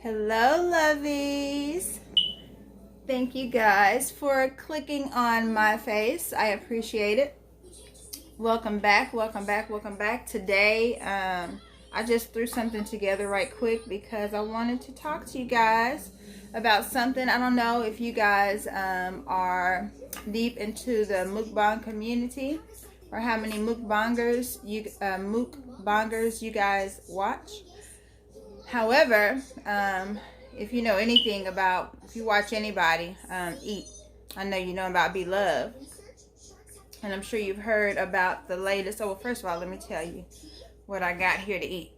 Hello, lovies. Thank you guys for clicking on my face. I appreciate it. Welcome back, welcome back, welcome back. Today, I just threw something together right quick because I wanted to talk to you guys about something. I don't know if you guys are deep into the mukbang community or how many mukbangers you guys watch. However, if you know anything about, if you watch anybody eat, I know you know about Blove. And I'm sure you've heard about the latest. Oh, well, first of all, let me tell you what I got here to eat.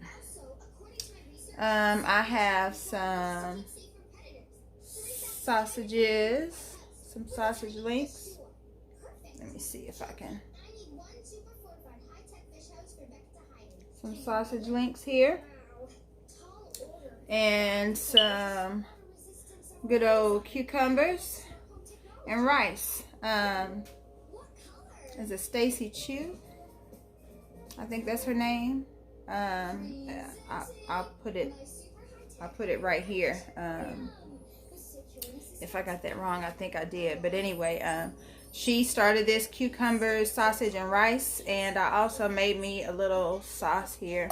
I have some sausages, some sausage links. Let me see if I can. Some sausage links here. And some good old cucumbers and rice. Is it Stacy Chu? I think that's her name. I'll put it right here. If I got that wrong, I think I did. But anyway, she started this cucumber, sausage, and rice, and I also made me a little sauce here.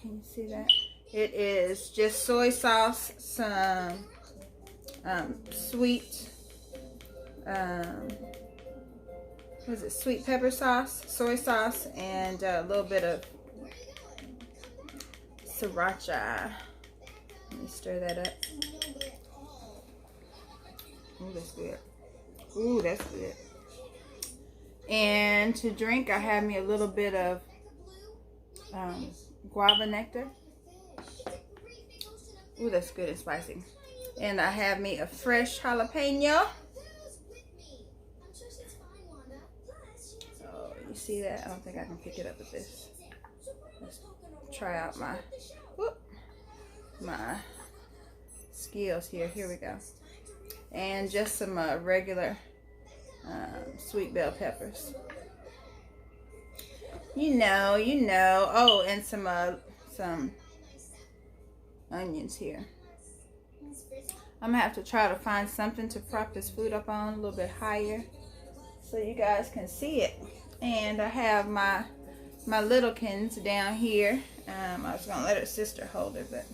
Can you see that? It is just soy sauce, some sweet, what is it? Sweet pepper sauce, soy sauce, and a little bit of sriracha. Let me stir that up. Ooh, that's good. Ooh, that's good. And to drink, I have me a little bit of guava nectar. Ooh, that's good and spicy. And I have me a fresh jalapeno. Oh, you see that? I don't think I can pick it up with this. Let's try out my skills here. Here we go. And just some regular sweet bell peppers. You know. Oh, and some onions here. I'm gonna have to try to find something to prop this food up on a little bit higher so you guys can see it. And I have my littlekins down here. I was gonna let her sister hold her, but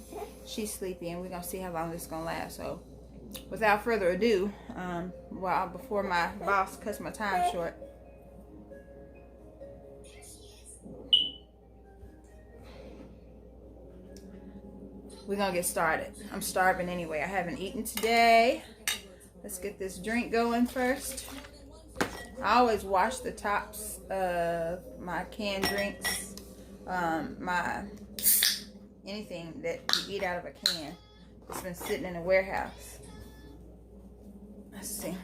she's sleepy, and we're gonna see how long this is gonna last. So without further ado, before my boss cuts my time short, we're gonna get started. I'm starving anyway. I haven't eaten today. Let's get this drink going first. I always wash the tops of my canned drinks. Anything that you eat out of a can. It's been sitting in a warehouse. Let's see.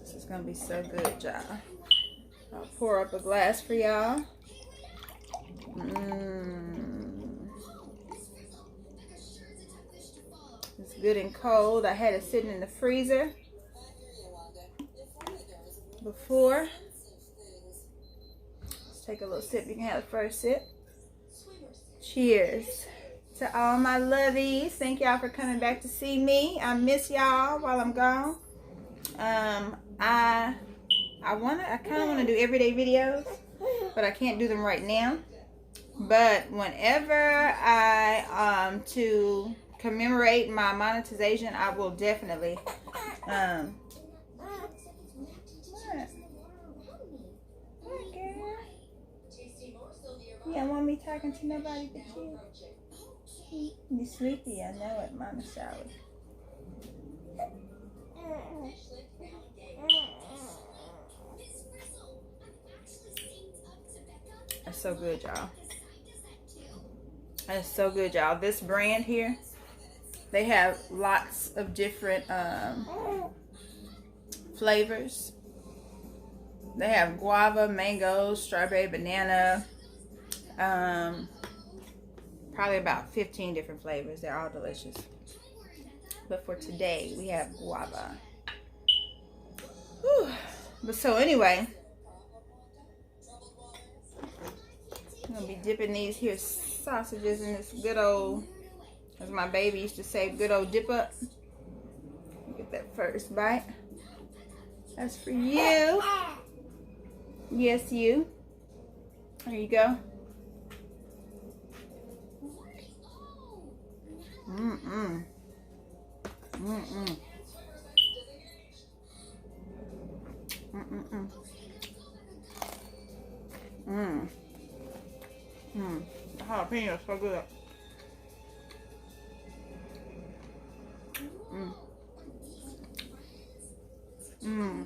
This is gonna be so good, y'all. I'll pour up a glass for y'all. It's good and cold. I had it sitting in the freezer before. Let's take a little sip. You can have the first sip. Cheers to all my lovies. Thank y'all for coming back to see me. I miss y'all while I'm gone. I kind of want to do everyday videos, but I can't do them right now. But whenever to commemorate my monetization, I will definitely you don't want me talking to nobody but you. You sleepy, I know it, Mama showered. That's so good, y'all. That's so good, y'all. This brand here, they have lots of different flavors. They have guava, mango, strawberry, banana. Probably about 15 different flavors. They're all delicious. But for today, we have guava. Whew. But so anyway, I'm gonna be dipping these here sausages in this good old, as my baby used to say, good old dip up. Get that first bite. That's for you. Yes, you. There you go. Mm-mm. Mm-mm. Mm-mm. Mm. Mm. The jalapeno is so good. Mm. Mm.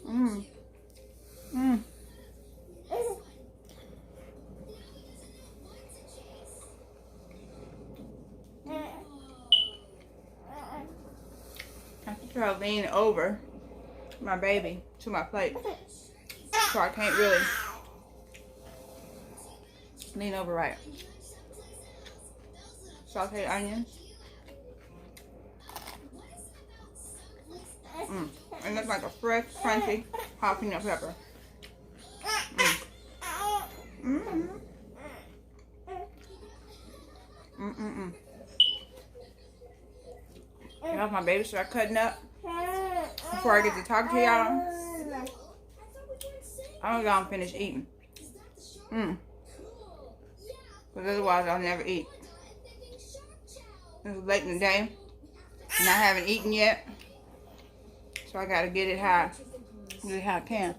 Mm. Mm. I have to try to lean over my baby to my plate, so I can't really lean over right. Sauteed onions. It looks like a fresh, crunchy jalapeno pepper. You know, if my baby start cutting up before I get to talk to y'all, I'm gonna finish eating. Because otherwise I'll never eat. It's late in the day and I haven't eaten yet, so I gotta get it how I can.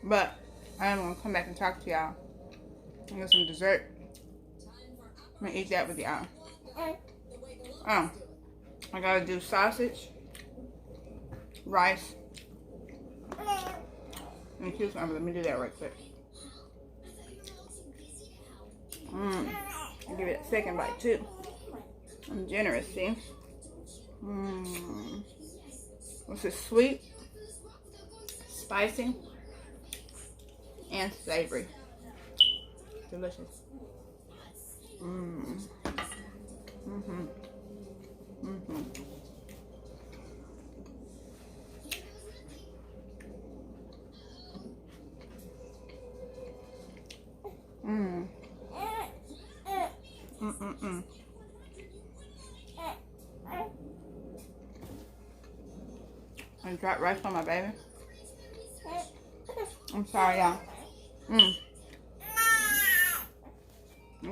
But I am gonna come back and talk to y'all and get some dessert. I'm gonna eat that with y'all. I gotta do sausage, rice, and cucumber. Let me do that right quick. I'll give it a second bite too. I'm generous, see? This is sweet, spicy, and savory. Delicious. And drop rice on my baby. I'm sorry, y'all. I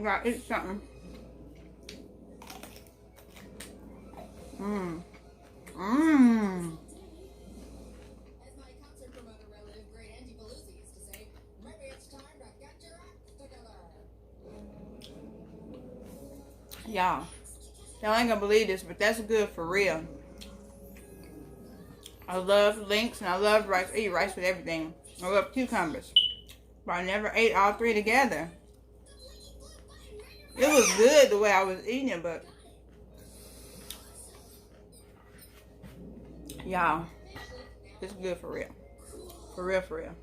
gotta eat something. Y'all ain't gonna believe this, but that's good for real. I love links and I love rice. I eat rice with everything. I love cucumbers, but I never ate all three together. It was good the way I was eating it, but y'all, it's good for real. For real, for real.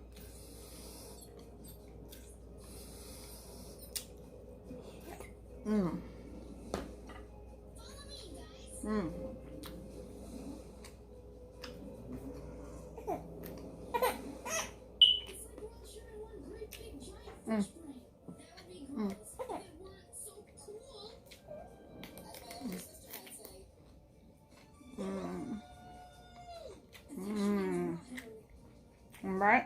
Right?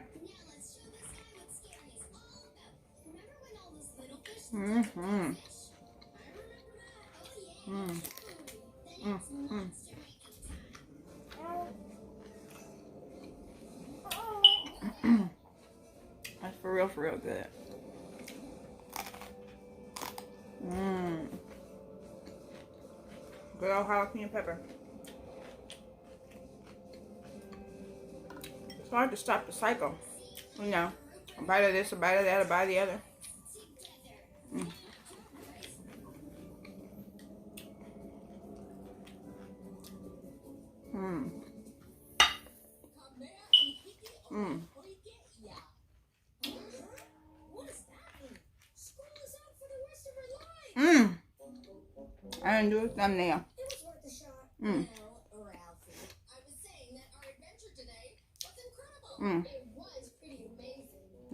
That's for real good. Good old jalapeno pepper. It's hard to stop the cycle. You know, a bite of this, a bite of that, a bite of the other. I didn't do a thumbnail.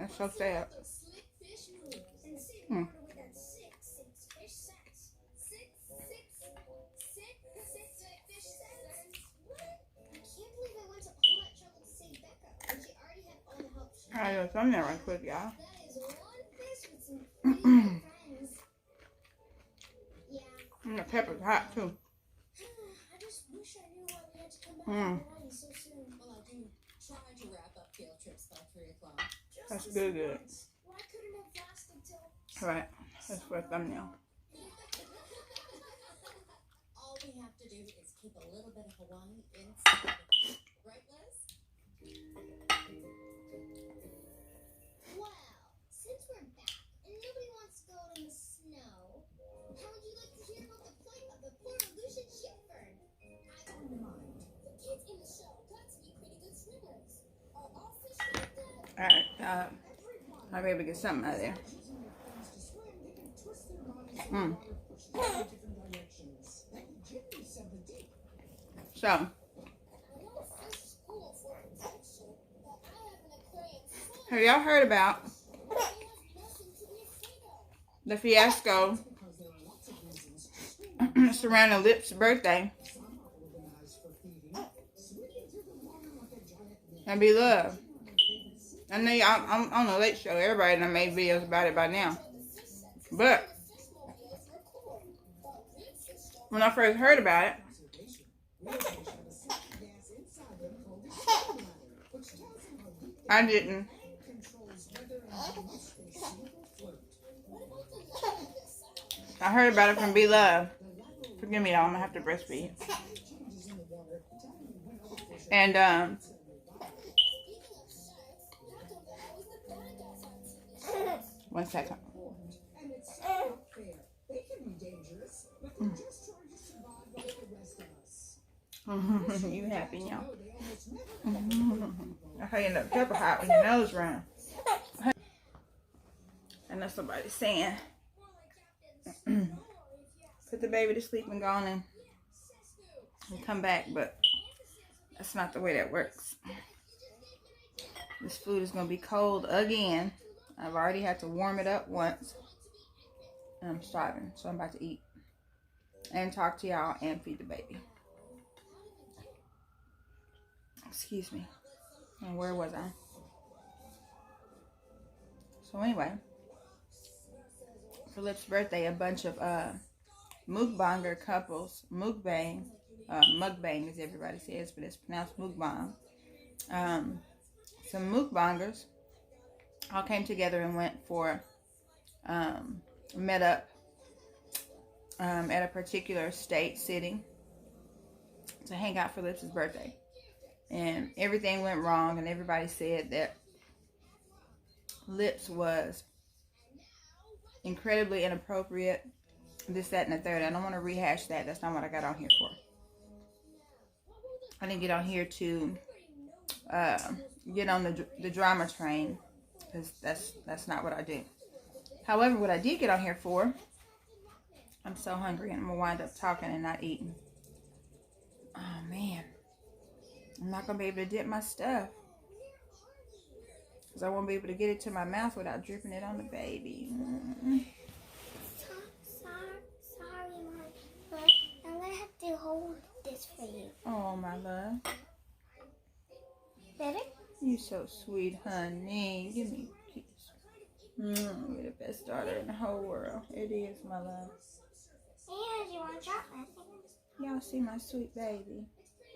That's so sad. Mm. Alright, do something right quick, y'all. And the pepper's hot too. That's good, good. Alright, that's for a thumbnail. All we have to do is keep a little bit of Hawaii inside. Right, Liz? Well, since we're back and nobody wants to go in the snow, how would you like to hear about the plight of the poor Lucian sheepbird? I don't mind. The kids in the show got to be pretty good swimmers. Are all fish like that? Alright, I'll be able to get something out of there. So, have y'all heard about the fiasco surrounding Llips' birthday and Blove? I know I'm on the Late Show. Everybody done made videos about it by now. But when I first heard about it, I didn't. I heard about it from Blove. Forgive me, y'all. I'm gonna have to breastfeed. And one second. You happy now? That's how you end up pepper hot when your nose runs. And that's somebody saying, put the baby to sleep and go on and come back, but that's not the way that works. This food is going to be cold again. I've already had to warm it up once. And I'm starving, so I'm about to eat and talk to y'all and feed the baby. Excuse me. And where was I? So anyway, for Llips' birthday, a bunch of mukbanger couples, mukbang as everybody says, but it's pronounced mukbang. Some mukbangers all came together and went for, met up at a particular state city to hang out for Llips' birthday. And everything went wrong, and everybody said that Llips was incredibly inappropriate, this, that, and the third. I don't want to rehash that. That's not what I got on here for. I didn't get on here to get on the drama train, because that's not what I do. However, what I did get on here for, I'm so hungry, and I'm going to wind up talking and not eating. Oh, man. I'm not going to be able to dip my stuff, because I won't be able to get it to my mouth without dripping it on the baby. Sorry, Mom. I'm going to have to hold this for you. Oh, my love. Better? You so sweet, honey. Give me a kiss. You're the best daughter in the whole world. It is, my love. And you want chocolate? Y'all see my sweet baby.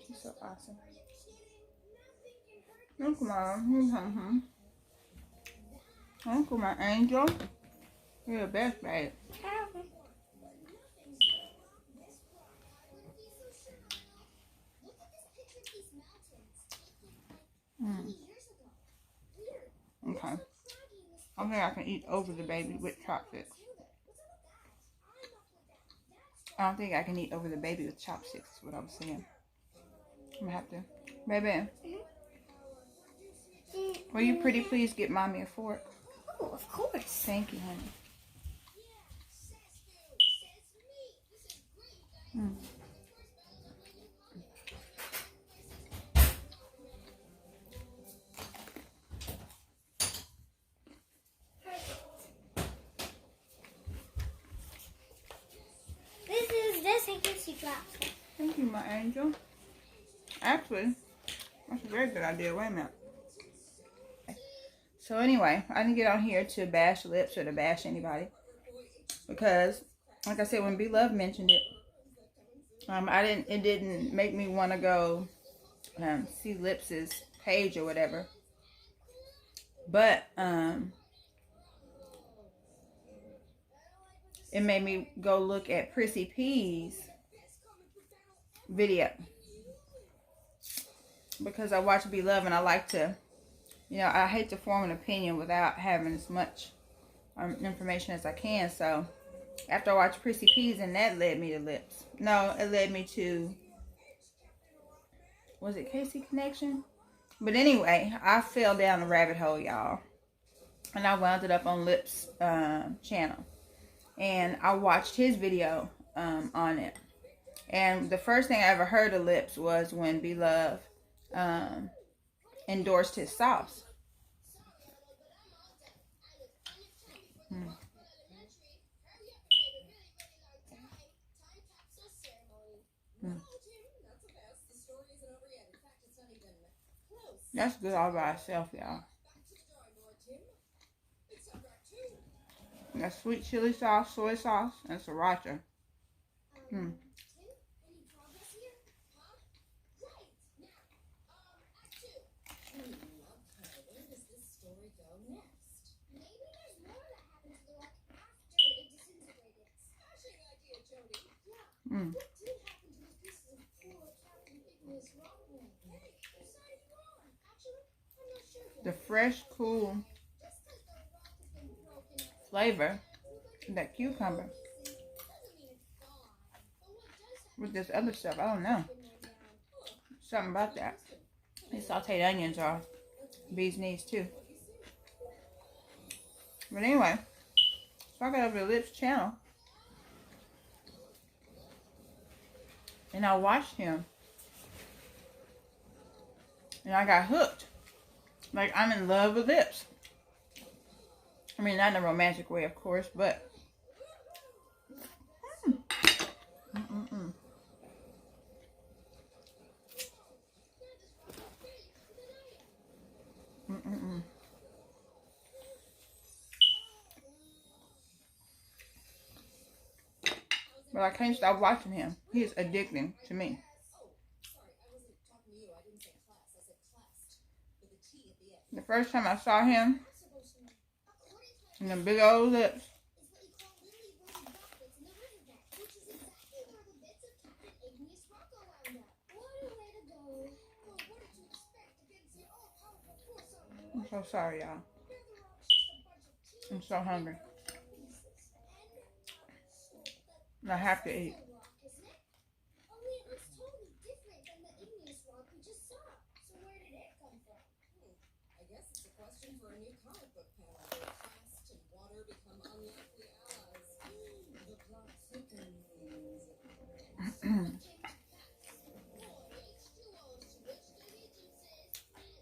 She's so awesome. Look, Mom. Uncle, my angel. You're the best, babe. Okay. I think I can eat over the baby with chopsticks. I don't think I can eat over the baby with chopsticks, is what I was saying. I'm gonna have to. Baby. Will you pretty please get Mommy a fork? Oh, of course. Thank you, honey. Kissy drops it. Thank you, my angel. Actually, that's a very good idea. Wait a minute. So anyway, I didn't get on here to bash Llips or to bash anybody. Because, like I said, when Blove mentioned it, it didn't make me want to go see Llips's page or whatever. But it made me go look at Prissy P's video, because I watch Blove and I like to, I hate to form an opinion without having as much information as I can. So after I watched Prissy P's, and that led me to Llips. No, it led me to, was it Casey Connection? But anyway, I fell down the rabbit hole, y'all, and I wound up on Llips' channel, and I watched his video on it. And the first thing I ever heard of Llips was when Blove endorsed his sauce. That's good all by itself, y'all. That's sweet chili sauce, soy sauce, and sriracha. The fresh, cool flavor, that cucumber with this other stuff, I don't know. Something about that. These sauteed onions are bee's knees too. But anyway, so I got over to Llips' channel and I watched him and I got hooked. Like, I'm in love with Llips. I mean, not in a romantic way, of course, but But I can't stop watching him. He is addicting to me. The first time I saw him, and the big old lips, I'm so sorry, y'all. I'm so hungry. And I have to eat.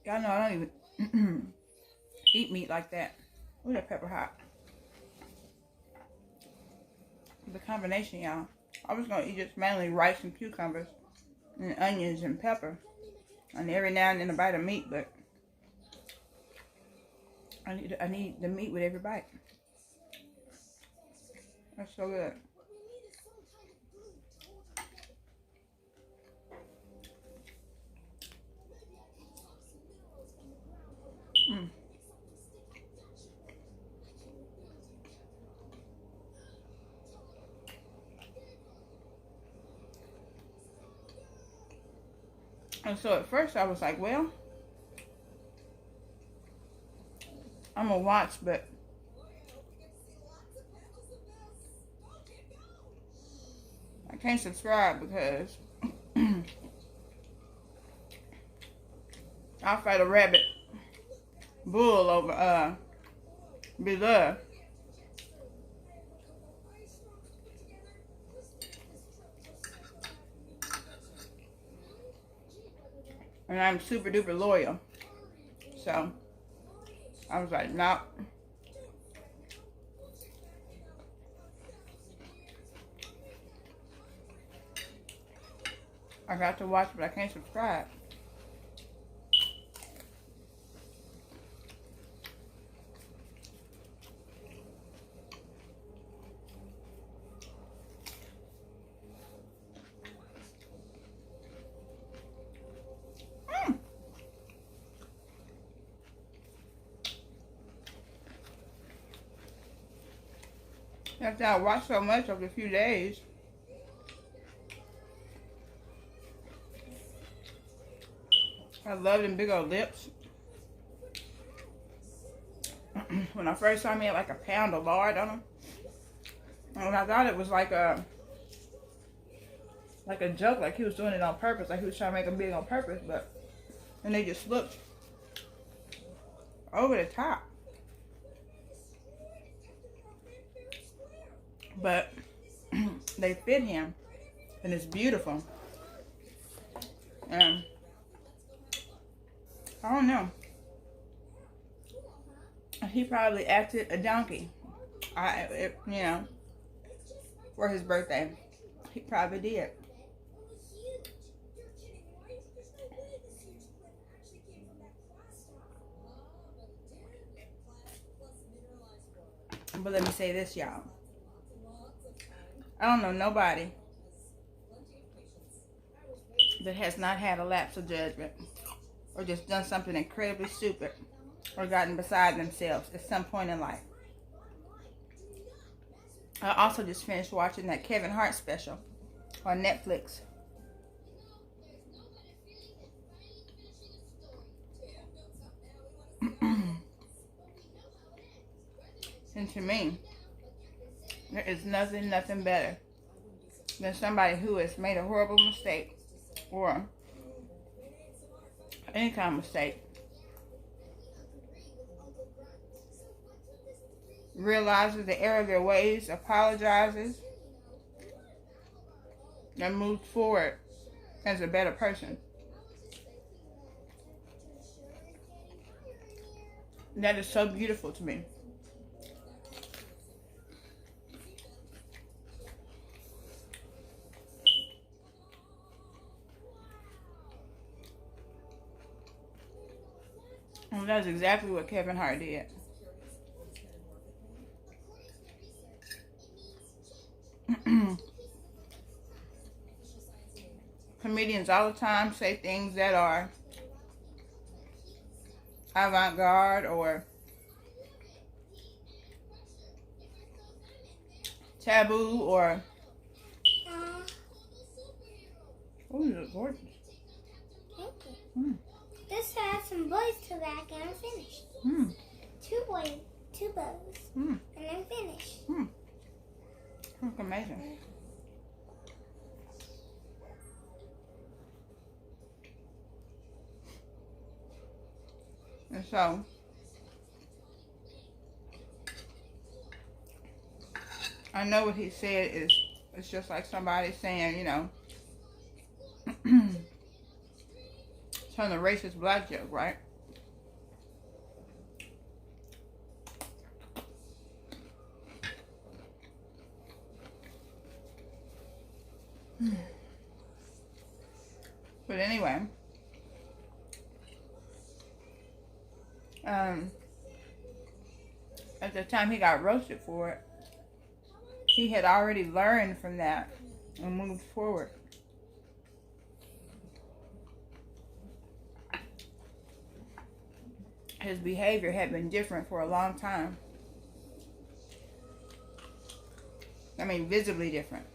Y'all know I don't even eat meat like that. Ooh, that pepper hot. The combination, y'all. I was gonna eat just mainly rice and cucumbers and onions and pepper, and every now and then a bite of meat, but I need the meat with every bite. That's so good. And so at first I was like, well, I'm gonna watch, but I can't subscribe because I'll fight a rabbit bull over Blove. And I'm super duper loyal. So I was like, nope. I got to watch, but I can't subscribe. After I watched so much over a few days, I love them big old lips. When I first saw him, he had like a pound of lard on him. And I thought it was like a joke, like he was doing it on purpose, like he was trying to make them big on purpose, but and they just looked over the top. But they fit him, and it's beautiful. And I don't know. He probably acted a donkey. You know, for his birthday. He probably did. But let me say this, y'all. I don't know nobody that has not had a lapse of judgment or just done something incredibly stupid or gotten beside themselves at some point in life. I also just finished watching that Kevin Hart special on Netflix. And to me, there is nothing better than somebody who has made a horrible mistake or any kind of mistake, realizes the error of their ways, apologizes, and moves forward as a better person. That is so beautiful to me. And that's exactly what Kevin Hart did. Comedians all the time say things that are avant-garde or taboo or... Oh, you look gorgeous. Thank you. This has some bows to back and I'm finished. 2 bows. And I'm finished. Look amazing. And so, I know what he said is, it's just like somebody saying, you know, telling a racist black joke, right? But anyway, at the time he got roasted for it, he had already learned from that and moved forward. His behavior had been different for a long time. I mean, visibly different.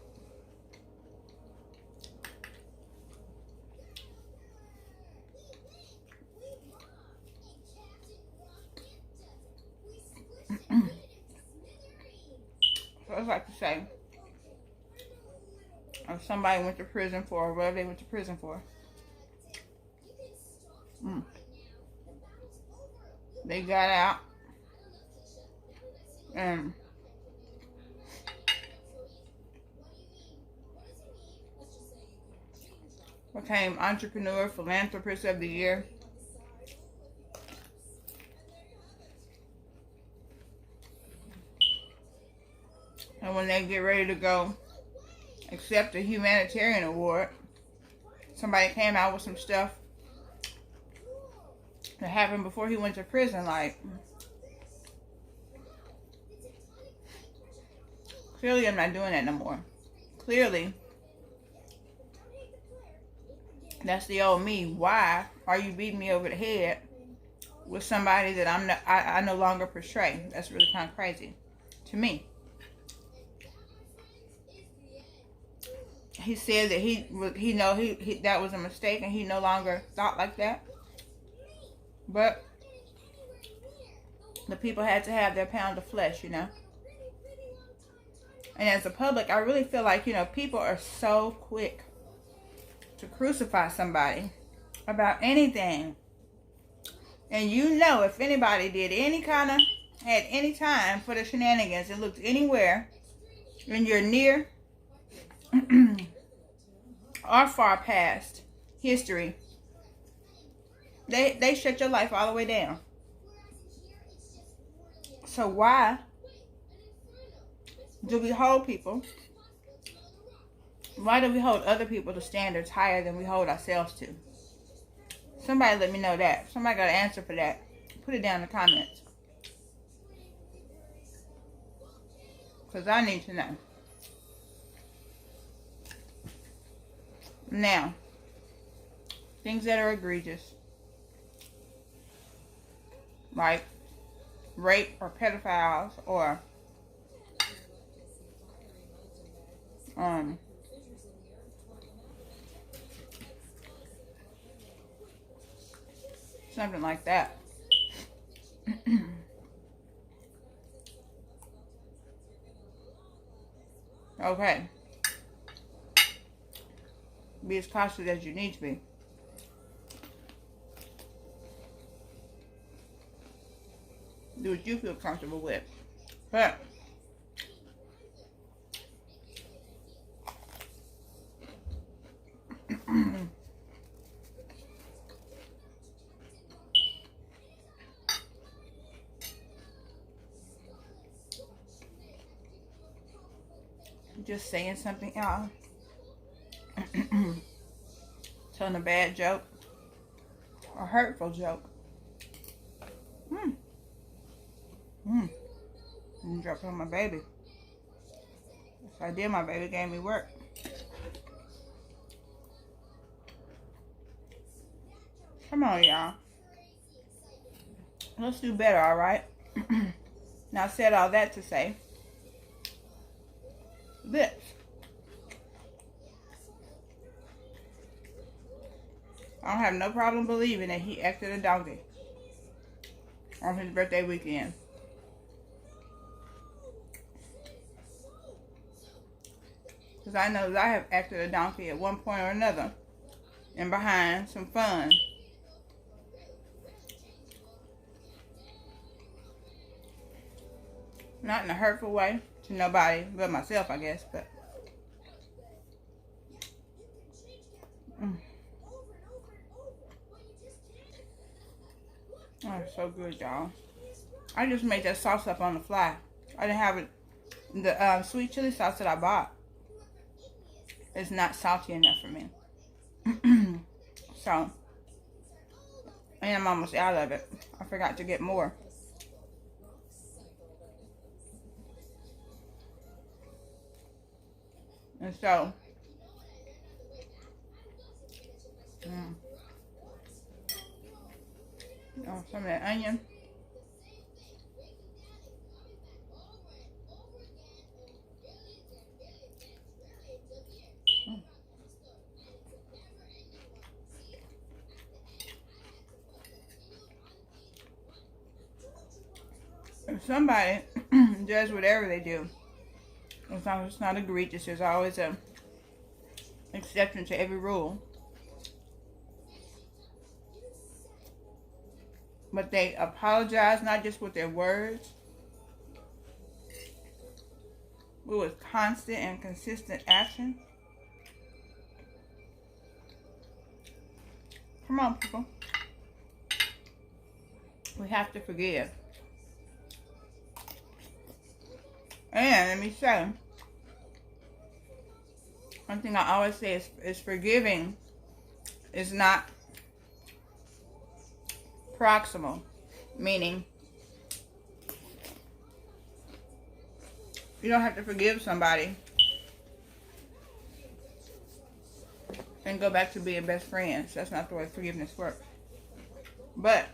So I'd like to say, if somebody went to prison for whatever they went to prison for, they got out and became entrepreneur, philanthropist of the year. And when they get ready to go accept a humanitarian award, somebody came out with some stuff that happened before he went to prison. Like, clearly I'm not doing that no more. Clearly, that's the old me. Why are you beating me over the head with somebody that I no longer portray? That's really kind of crazy to me. He said that he that was a mistake and he no longer thought like that. But the people had to have their pound of flesh, you know. And as a public, I really feel like, you know, people are so quick to crucify somebody about anything. And you know, if anybody did any kind of, had any time for the shenanigans and looked anywhere in your near or far past history, they shut your life all the way down. So why do we hold people? Why do we hold other people to standards higher than we hold ourselves to? Somebody let me know that. Somebody got an answer for that. Put it down in the comments. Because I need to know. Now, things that are egregious, like rape or pedophiles or something like that. Okay. Be as cautious as you need to be. Do what you feel comfortable with. But just saying something, y'all. Telling a bad joke or hurtful joke. And drop it on my baby. If I did, my baby gave me work. Come on, y'all. Let's do better, alright? Now, I said all that to say this. I don't have no problem believing that he acted a donkey on his birthday weekend. Because I know that I have acted a donkey at one point or another and behind some fun. Not in a hurtful way to nobody but myself, I guess, but oh, it's so good, y'all. I just made that sauce up on the fly. I didn't have it. The sweet chili sauce that I bought is not salty enough for me. So, and I'm almost out of it. I forgot to get more. And so, some of that onion. If somebody does whatever they do, as long as it's not egregious, there's always an exception to every rule. But they apologize not just with their words, but with constant and consistent action. Come on, people. We have to forgive. And let me say, one thing I always say is forgiving is not proximal, meaning you don't have to forgive somebody and go back to being best friends. That's not the way forgiveness works. But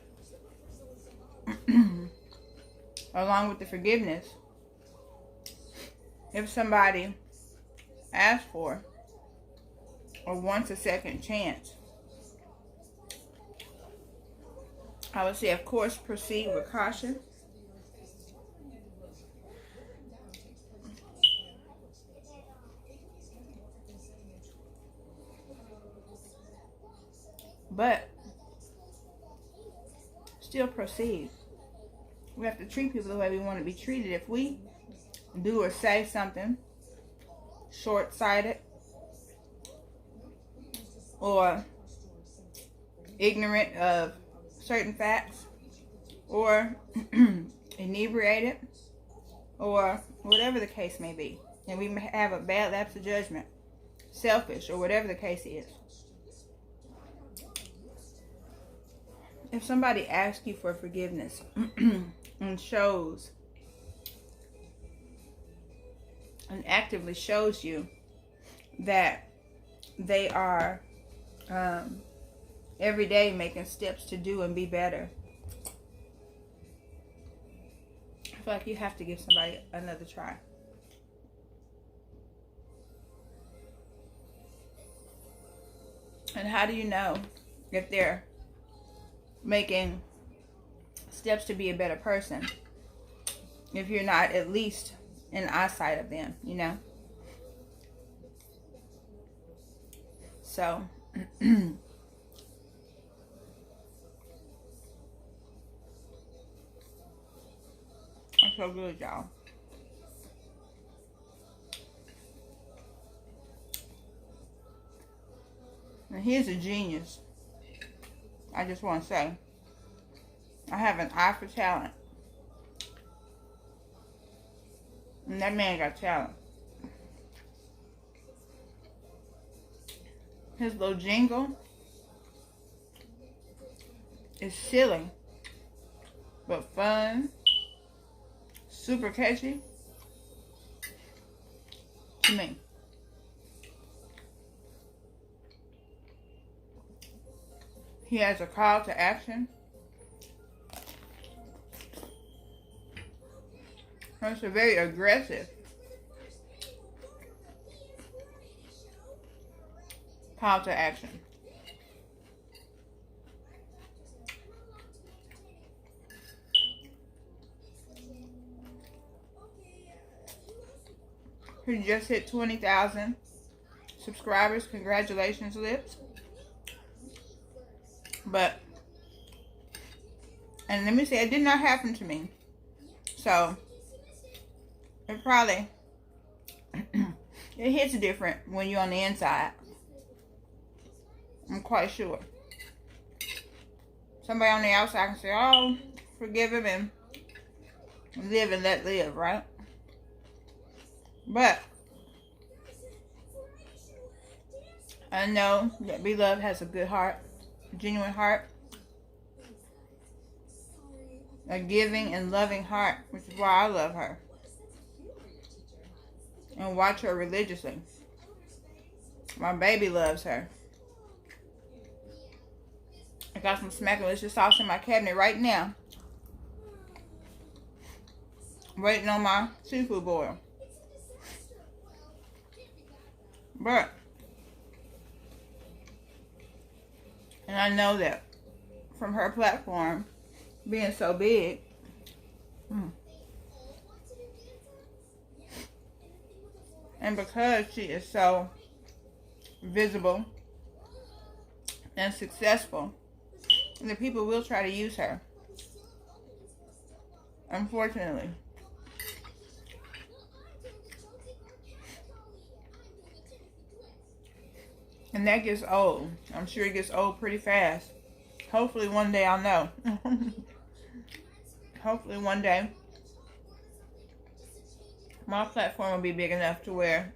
along with the forgiveness, if somebody asks for or wants a second chance, I would say, of course, proceed with caution. But still proceed. We have to treat people the way we want to be treated. If we do or say something short-sighted or ignorant of certain facts or inebriated or whatever the case may be, and we may have a bad lapse of judgment, selfish, or whatever the case is. If somebody asks you for forgiveness and shows and actively shows you that they are every day making steps to do and be better, I feel like you have to give somebody another try. And how do you know if they're making steps to be a better person if you're not at least in eyesight of them, you know? So that's so good, y'all. And he's a genius. I just want to say, I have an eye for talent. And that man got talent. His little jingle is silly, but fun, super catchy to me. He has a call to action. It's a very aggressive call to action. He just hit 20,000 subscribers. Congratulations, Llips. But, and let me say, it did not happen to me. So, it probably, it hits different when you're on the inside. I'm quite sure. Somebody on the outside can say, oh, forgive him and live and let live, right? But I know that Blove has a good heart, a genuine heart, a giving and loving heart, which is why I love her and watch her religiously. My baby loves her. I got some Smackalicious sauce in my cabinet right now, waiting on my seafood boil. But, and I know that from her platform being so big, and because she is so visible and successful, the people will try to use her, unfortunately. And that gets old. I'm sure it gets old pretty fast. Hopefully one day I'll know. Hopefully one day my platform will be big enough to where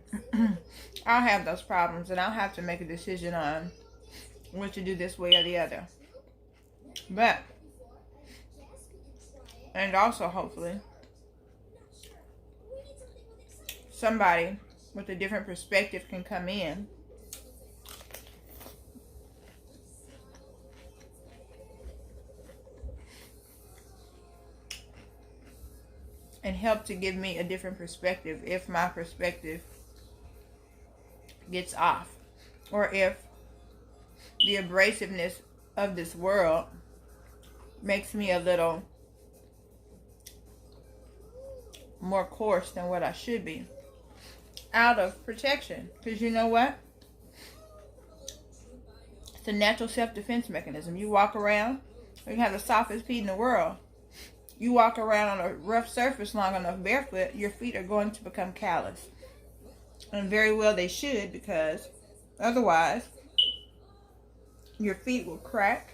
I'll have those problems and I'll have to make a decision on what to do this way or the other. But, and also hopefully, somebody with a different perspective can come in and help to give me a different perspective if my perspective gets off, or if the abrasiveness of this world makes me a little more coarse than what I should be, out of protection. Because you know what? It's a natural self-defense mechanism. You walk around, you have the softest feet in the world. You walk around on a rough surface long enough barefoot, your feet are going to become callous. And very well they should, because otherwise your feet will crack,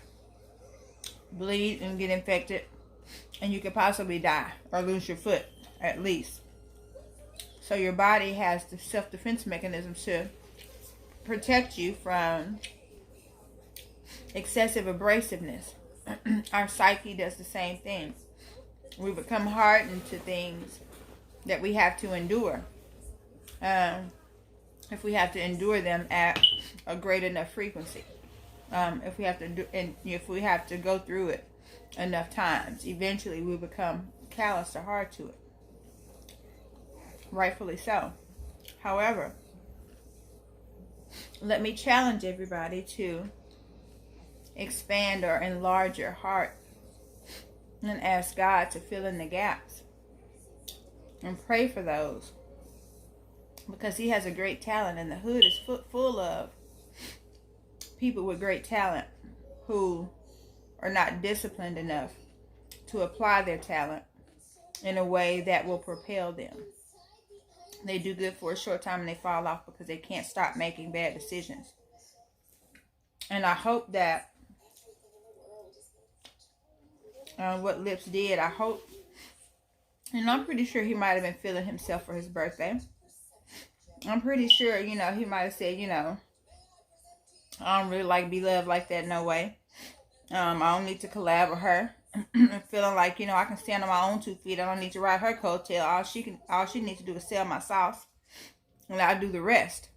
bleed, and get infected, and you could possibly die or lose your foot at least. So your body has the self-defense mechanisms to protect you from excessive abrasiveness. Our psyche does the same thing. We become hardened to things that we have to endure. If we have to endure them at a great enough frequency. If we have to go through it enough times, eventually we become callous or hard to it. Rightfully so. However, let me challenge everybody to expand or enlarge your heart and ask God to fill in the gaps and pray for those, because He has a great talent, and the hood is full of people with great talent who are not disciplined enough to apply their talent in a way that will propel them. They do good for a short time and they fall off because they can't stop making bad decisions. And I hope that what Llips did, I hope, and I'm pretty sure he might have been feeling himself for his birthday. I'm pretty sure, he might have said, I don't really like Blove like that, no way. I don't need to collab with her. Feeling like, I can stand on my own 2 feet. I don't need to ride her coattail. All she needs to do is sell my sauce, and I'll do the rest.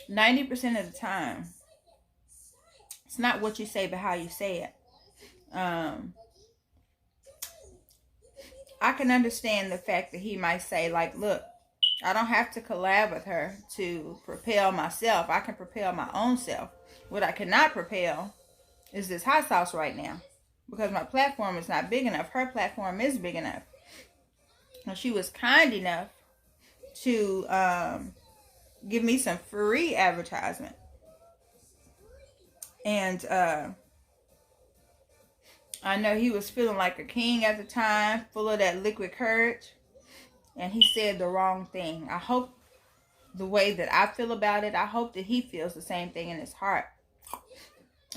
90% of the time, it's not what you say, but how you say it. I can understand the fact that he might say, like, look, I don't have to collab with her to propel myself. I can propel my own self. What I cannot propel is this hot sauce right now, because my platform is not big enough. Her platform is big enough. And she was kind enough to give me some free advertisement. And I know he was feeling like a king at the time, full of that liquid courage. And he said the wrong thing. I hope the way that I feel about it, I hope that he feels the same thing in his heart.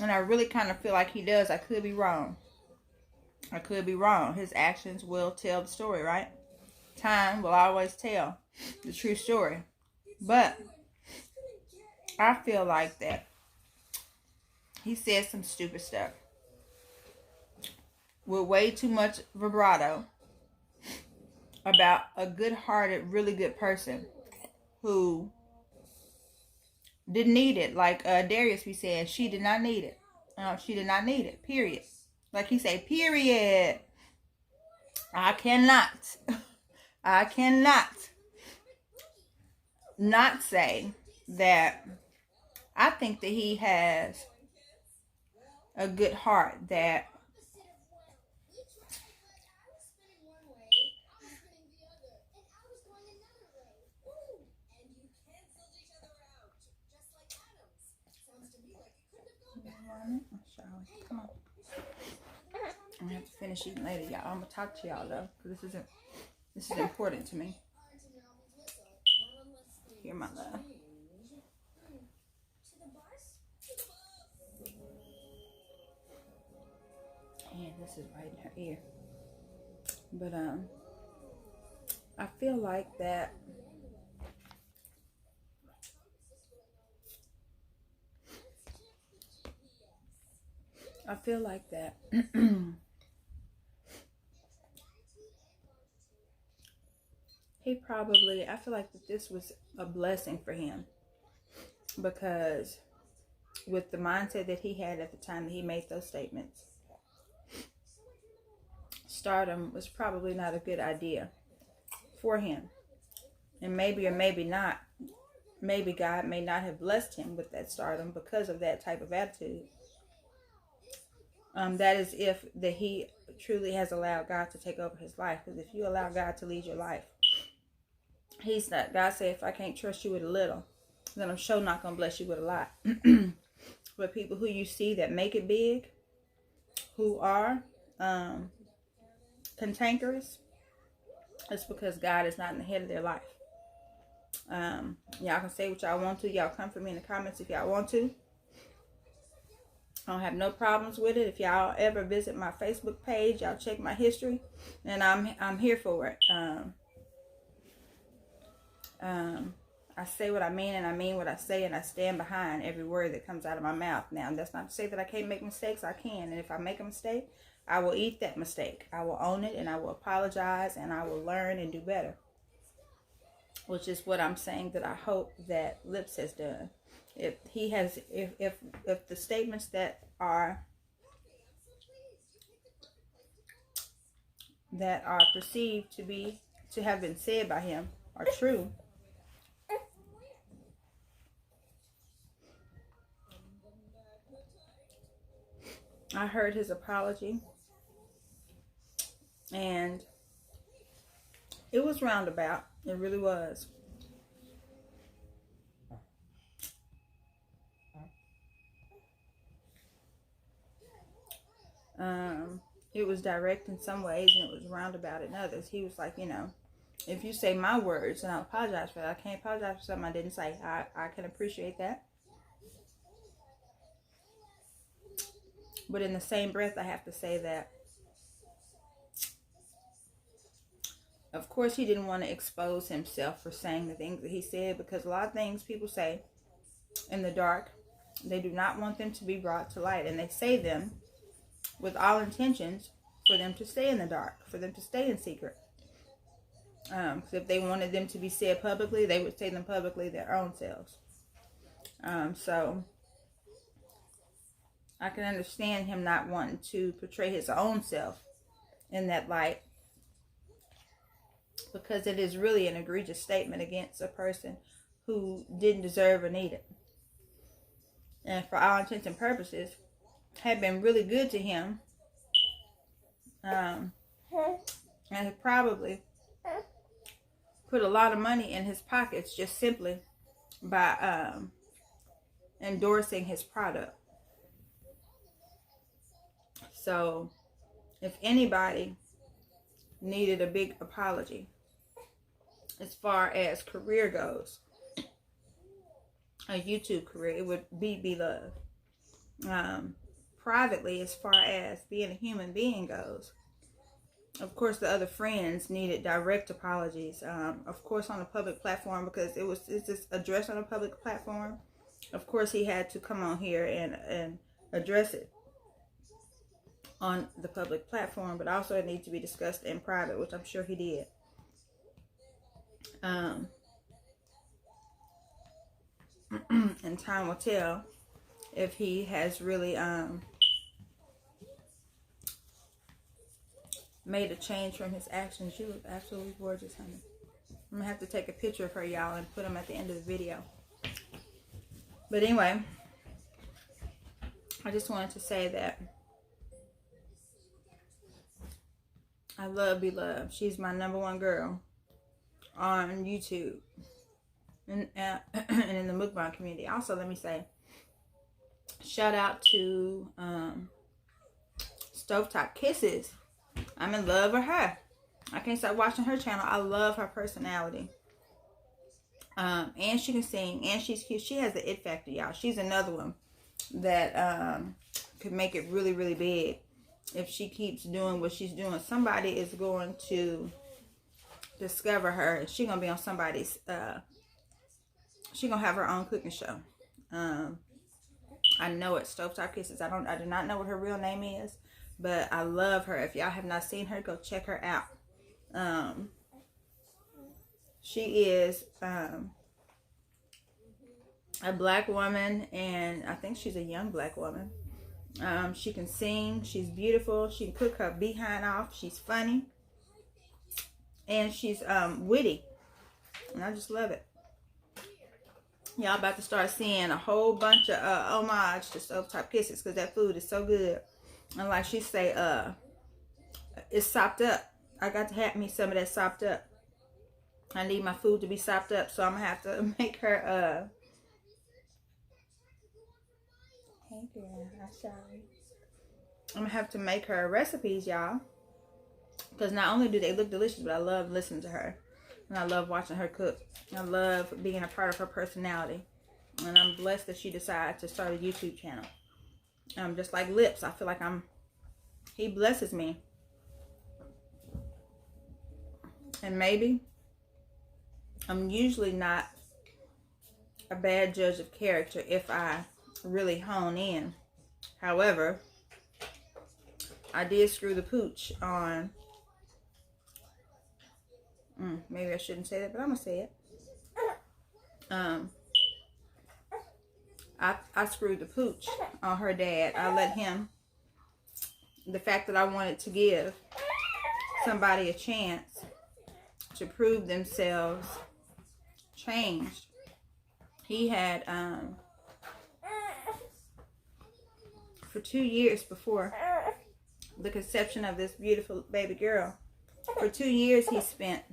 And I really kind of feel like he does. I could be wrong. I could be wrong. His actions will tell the story, right? Time will always tell the true story. But I feel like that he said some stupid stuff with way too much vibrato about a good-hearted, really good person who didn't need it. Like Darius be saying, she did not need it. She did not need it, period. Like he say, period. I cannot not say that I think that he has a good heart, that come on. I'm gonna have to finish eating later, y'all. I'm gonna talk to y'all though, because this is important to me. Here, my love. And this is right in her ear. But I feel like that I feel like that. I feel like that this was a blessing for him, because with the mindset that he had at the time that he made those statements, stardom was probably not a good idea for him. And maybe or maybe not, maybe God may not have blessed him with that stardom because of that type of attitude. That is if that he truly has allowed God to take over his life. Because if you allow God to lead your life, he's not. God said, if I can't trust you with a little, then I'm sure not going to bless you with a lot. But people who you see that make it big, who are cantankerous, it's because God is not in the head of their life. Y'all can say what y'all want to. Y'all come for me in the comments if y'all want to. I don't have no problems with it. If y'all ever visit my Facebook page, y'all check my history, and I'm here for it. I say what I mean, and I mean what I say, and I stand behind every word that comes out of my mouth. Now, that's not to say that I can't make mistakes. I can, and if I make a mistake, I will eat that mistake. I will own it, and I will apologize, and I will learn and do better. Which is what I'm saying that I hope that Llips has done. If he has, if the statements that are perceived to have been said by him are true, I heard his apology, and it was roundabout. It really was. It was direct in some ways, and it was roundabout in others. He was like, if you say my words, and I apologize for that. I can't apologize for something I didn't say. I can appreciate that. But in the same breath, I have to say that, of course, he didn't want to expose himself for saying the things that he said, because a lot of things people say in the dark, they do not want them to be brought to light, and they say them with all intentions for them to stay in the dark, for them to stay in secret. Because if they wanted them to be said publicly, they would say them publicly their own selves. So I can understand him not wanting to portray his own self in that light, because it is really an egregious statement against a person who didn't deserve or need it. And for all intents and purposes, had been really good to him, and had probably put a lot of money in his pockets just simply by endorsing his product. So if anybody needed a big apology as far as career goes, a YouTube career, it would be Blove. Privately, as far as being a human being goes, of course the other friends needed direct apologies. Of course on a public platform, because it's just addressed on a public platform. Of course he had to come on here and address it on the public platform, but also it needs to be discussed in private, which I'm sure he did. And time will tell if he has really made a change from his actions. You look absolutely gorgeous, honey. I'm gonna have to take a picture of her, y'all, and put them at the end of the video. But anyway, I just wanted to say that I love Blove. She's my #1 girl on YouTube and in the mukbang community. Also, let me say, shout out to Stovetop Kisses. I'm in love with her. I can't stop watching her channel. I love her personality. And she can sing, and she's cute. She has the it factor, y'all. She's another one that could make it really, really big if she keeps doing what she's doing. Somebody is going to discover her, and she's gonna be on somebody's. She's gonna have her own cooking show. I know it's Stovetop Kisses. I do not know what her real name is, but I love her. If y'all have not seen her, go check her out. She is a black woman, and I think she's a young black woman. She can sing. She's beautiful. She can cook her behind off. She's funny, and she's witty, and I just love it. Y'all about to start seeing a whole bunch of homage to Stovetop Kisses, because that food is so good. And like she say, it's sopped up. I got to have me some of that sopped up. I need my food to be sopped up, so I'm gonna have to make her hey girl, I'm sorry. I'm gonna have to make her recipes, y'all, because not only do they look delicious, but I love listening to her, and I love watching her cook. I love being a part of her personality, and I'm blessed that she decided to start a YouTube channel. Just like Llips, I feel like he blesses me, and maybe I'm usually not a bad judge of character if I really hone in. However, I did screw the pooch on, maybe I shouldn't say that, but I'm gonna say it. I screwed the pooch on her dad. I let him, the fact that I wanted to give somebody a chance to prove themselves changed. He had, for 2 years before the conception of this beautiful baby girl, for 2 years he spent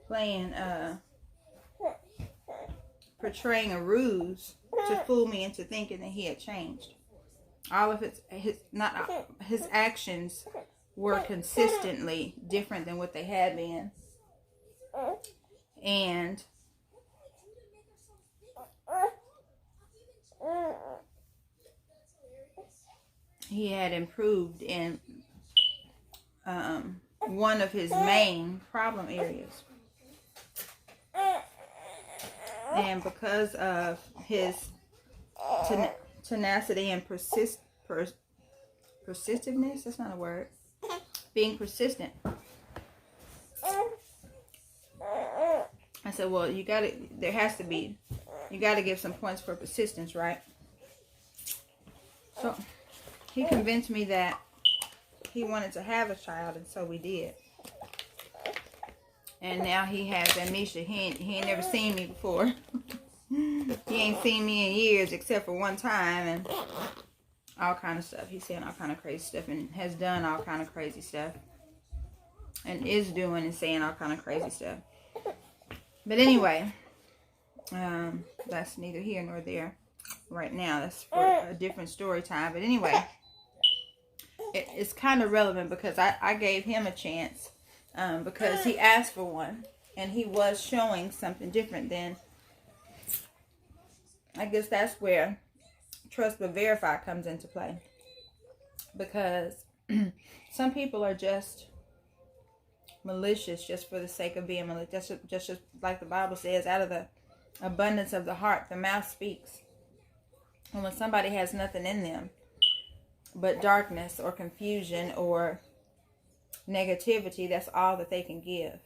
playing, portraying a ruse to fool me into thinking that he had changed. All of his actions were consistently different than what they had been, and he had improved in one of his main problem areas. And because of his tenacity and persistentiveness, that's not a word, being persistent, I said, well, you gotta give some points for persistence, right? So he convinced me that he wanted to have a child, and so we did. And now he has amnesia. He ain't never seen me before. He ain't seen me in years except for one time, and all kind of stuff. He's saying all kind of crazy stuff, and has done all kind of crazy stuff, and is doing and saying all kind of crazy stuff. But anyway, that's neither here nor there right now. That's for a different story time. But anyway, it's kind of relevant because I gave him a chance, because he asked for one, and he was showing something different than, I guess that's where trust but verify comes into play. Because some people are just malicious just for the sake of being malicious. Just like the Bible says, out of the abundance of the heart, the mouth speaks. And when somebody has nothing in them but darkness or confusion or negativity, that's all that they can give.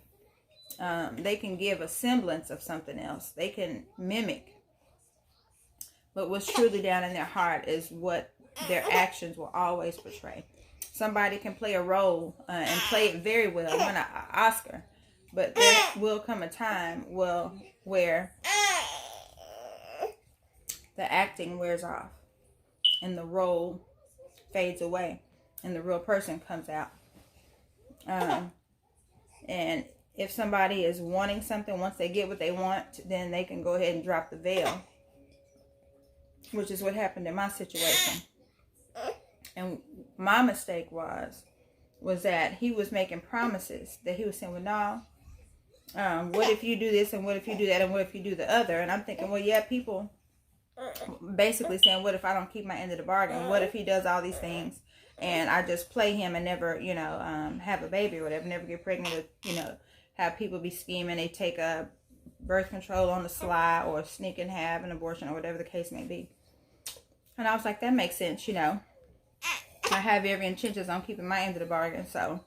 They can give a semblance of something else. They can mimic. But what's truly down in their heart is what their actions will always portray. Somebody can play a role and play it very well, win an Oscar. But there will come a time where the acting wears off and the role fades away and the real person comes out. And if somebody is wanting something, once they get what they want, then they can go ahead and drop the veil, which is what happened in my situation. And my mistake was that he was making promises that he was saying, well, no, what if you do this, and what if you do that, and what if you do the other? And I'm thinking, well, yeah, people basically saying, what if I don't keep my end of the bargain? What if he does all these things and I just play him and never, have a baby or whatever, never get pregnant or, how people be scheming. They take a birth control on the sly or sneak and have an abortion or whatever the case may be. And I was like, that makes sense, you know. I have every intentions on keeping my end of the bargain. So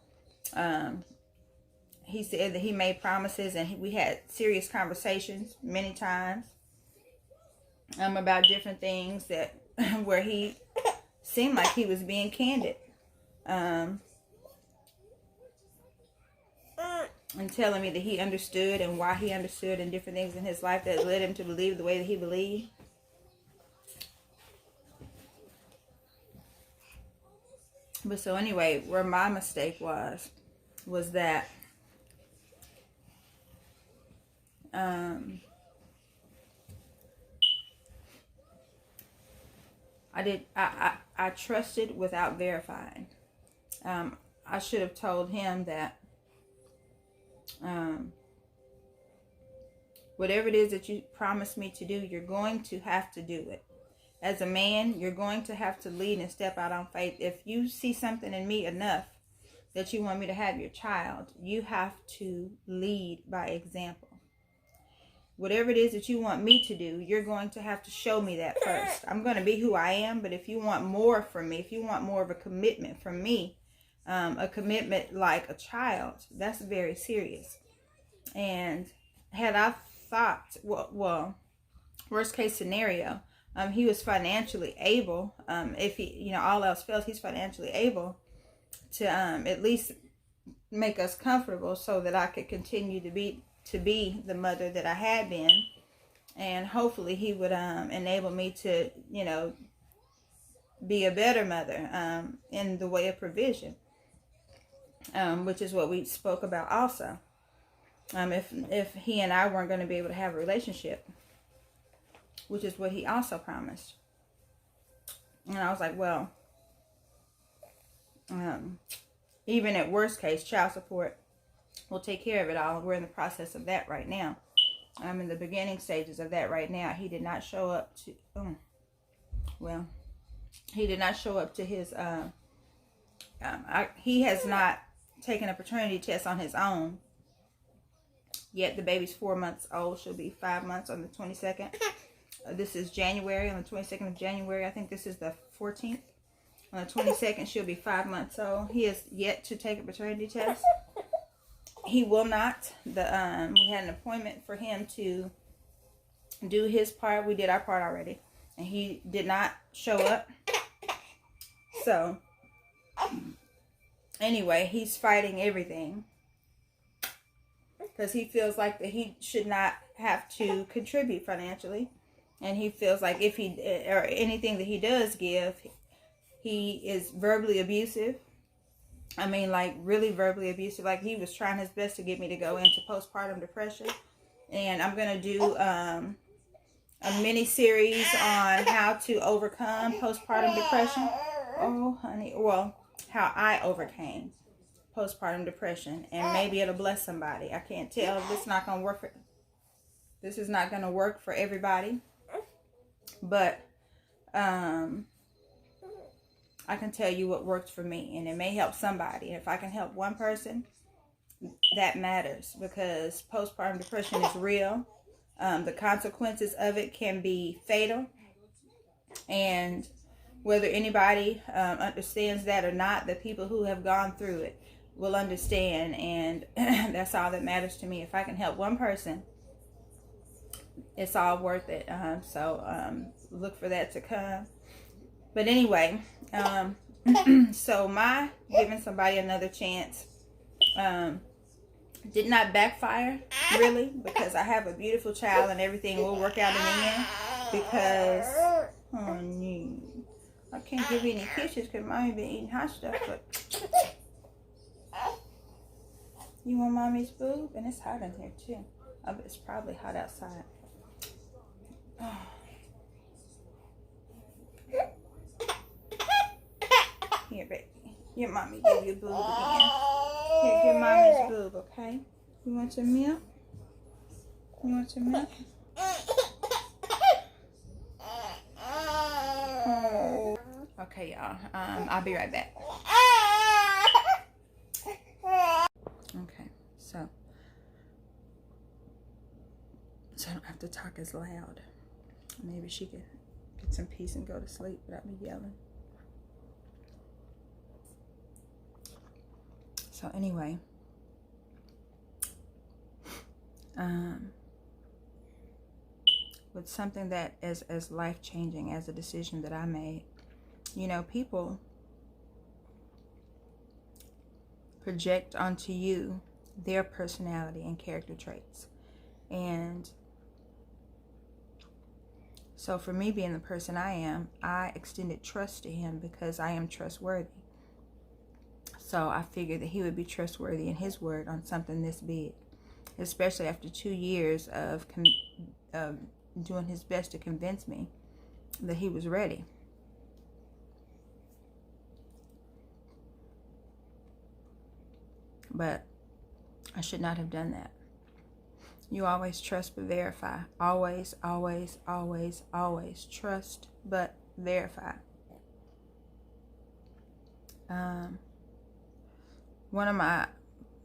he said that he made promises, and we had serious conversations many times about different things that where he seemed like he was being candid. And telling me that he understood and why he understood and different things in his life that led him to believe the way that he believed. But so anyway, where my mistake was that I trusted without verifying. I should have told him that whatever it is that you promised me to do, you're going to have to do it. As a man, you're going to have to lead and step out on faith. If you see something in me enough that you want me to have your child, you have to lead by example. Whatever it is that you want me to do, you're going to have to show me that first. I'm going to be who I am, but if you want more from me, if you want more of a commitment from me, a commitment like a child, that's very serious. And had I thought, well, worst case scenario, he was financially able, if he, you know, all else fails, he's financially able to at least make us comfortable so that I could continue to be the mother that I had been. And hopefully he would enable me to, you know, be a better mother in the way of provision, which is what we spoke about also. If he and I weren't going to be able to have a relationship, which is what he also promised. And I was like, well, even at worst case, child support will take care of it all. We're in the process of that right now. I'm in the beginning stages of that right now. He did not show up to, he did not show up to his, he has not taken a paternity test on his own. Yet the baby's 4 months old. She'll be 5 months on the 22nd. This is January, on the 22nd of January. I think this is the 14th. On the 22nd, she'll be 5 months old. He has yet to take a paternity test. He will not. We had an appointment for him to do his part. We did our part already. And he did not show up. So, anyway, he's fighting everything. Because he feels like that he should not have to contribute financially. And he feels like if he, or anything that he does give, he is verbally abusive. I mean, like, really verbally abusive. Like, he was trying his best to get me to go into postpartum depression. And I'm going to do a mini-series on how to overcome postpartum depression. Oh, honey. Well, how I overcame postpartum depression. And maybe it'll bless somebody. I can't tell. This is not going to work for... This is not going to work for everybody. But I can tell you what worked for me, and it may help somebody. If I can help one person, that matters, because postpartum depression is real. The consequences of it can be fatal, and whether anybody understands that or not, the people who have gone through it will understand, and that's all that matters to me. If I can help one person, it's all worth it. So look for that to come. But anyway, so my giving somebody another chance did not backfire, really, because I have a beautiful child and everything will work out in the end. Because, honey, I can't give you any kisses because mommy been eating hot stuff. But you want mommy's boob? And it's hot in here too. It's probably hot outside. Oh. Here, baby. Your mommy give you a boob again. Here, give mommy's boob, okay? You want some milk? You want some milk? Oh. Okay, y'all. I'll be right back. Okay, so to talk as loud. Maybe she could get some peace and go to sleep without me yelling. So anyway, with something that is as life-changing as a decision that I made, you know, people project onto you their personality and character traits. And so for me, being the person I am, I extended trust to him because I am trustworthy. So I figured that he would be trustworthy in his word on something this big, especially after 2 years of doing his best to convince me that he was ready. But I should not have done that. You always trust but verify. Always, always, always, always trust but verify. One of my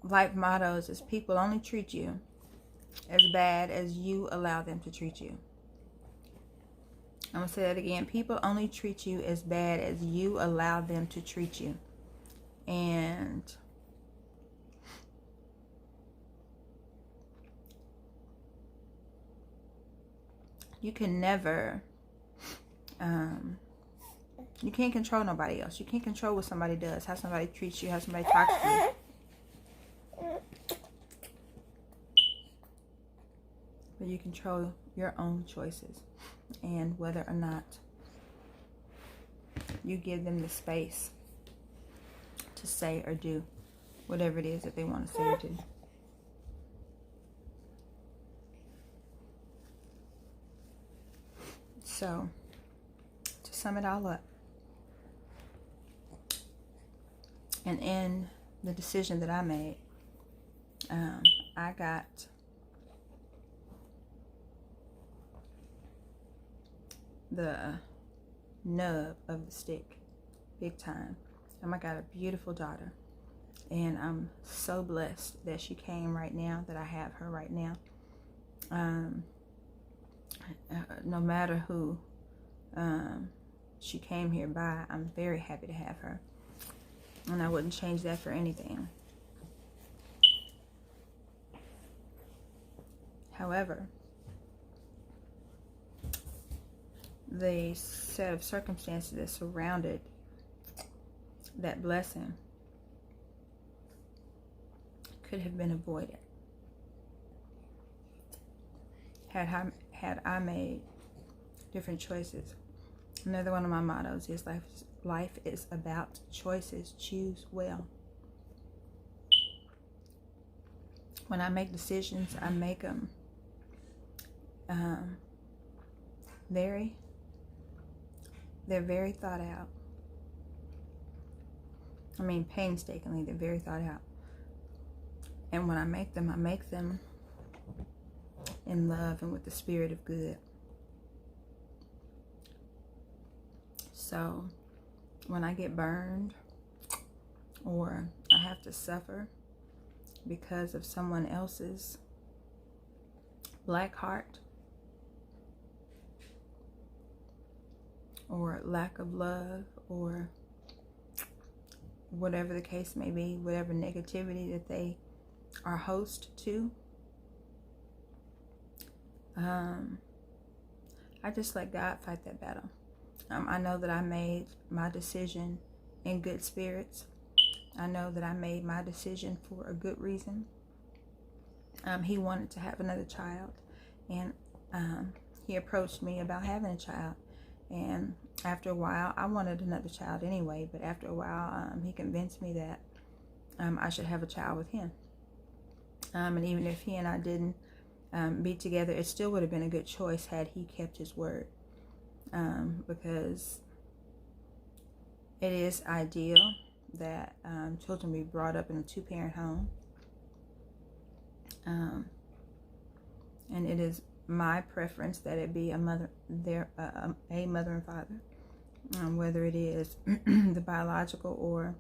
life mottos is people only treat you as bad as you allow them to treat you. I'm going to say that again. People only treat you as bad as you allow them to treat you. And you can never, you can't control nobody else. You can't control what somebody does, how somebody treats you, how somebody talks to you. But you control your own choices and whether or not you give them the space to say or do whatever it is that they want to say or do. So, to sum it all up, and in the decision that I made, I got the nub of the stick, big time. I got a beautiful daughter, and I'm so blessed that she came right now, that I have her right now. No matter who she came here by, I'm very happy to have her, and I wouldn't change that for anything. However, the set of circumstances that surrounded that blessing could have been avoided had I made different choices. Another one of my mottos is life is about choices. Choose well. When I make decisions, I make them they're very thought out. I mean, painstakingly, they're very thought out. And when I make them in love and with the spirit of good. So when I get burned or I have to suffer because of someone else's black heart or lack of love or whatever the case may be, whatever negativity that they are host to, I just let God fight that battle. I know that I made my decision in good spirits. I know that I made my decision for a good reason. He wanted to have another child, and he approached me about having a child. And after a while, I wanted another child anyway, but after a while, he convinced me that I should have a child with him. And even if he and I didn't be together, it still would have been a good choice had he kept his word. Because it is ideal that children be brought up in a two-parent home. And it is my preference that it be a mother and father, whether it is the biological or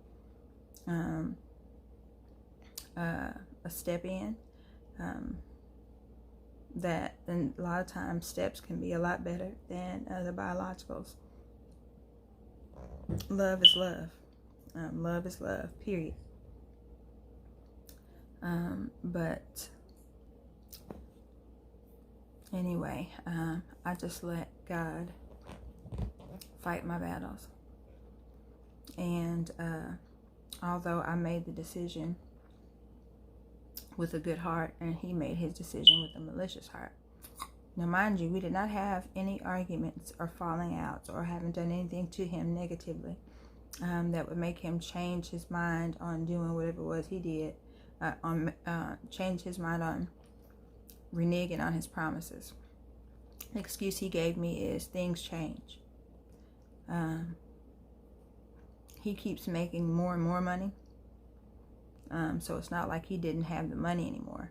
a step in. that and a lot of times steps can be a lot better than the biologicals. Love is love. Love is love, period. But anyway, I just let God fight my battles. And although I made the decision with a good heart, and he made his decision with a malicious heart. Now, mind you, we did not have any arguments or falling outs or haven't done anything to him negatively that would make him change his mind on doing whatever it was he did, change his mind on reneging on his promises. The excuse he gave me is things change. He keeps making more and more money. So it's not like he didn't have the money anymore.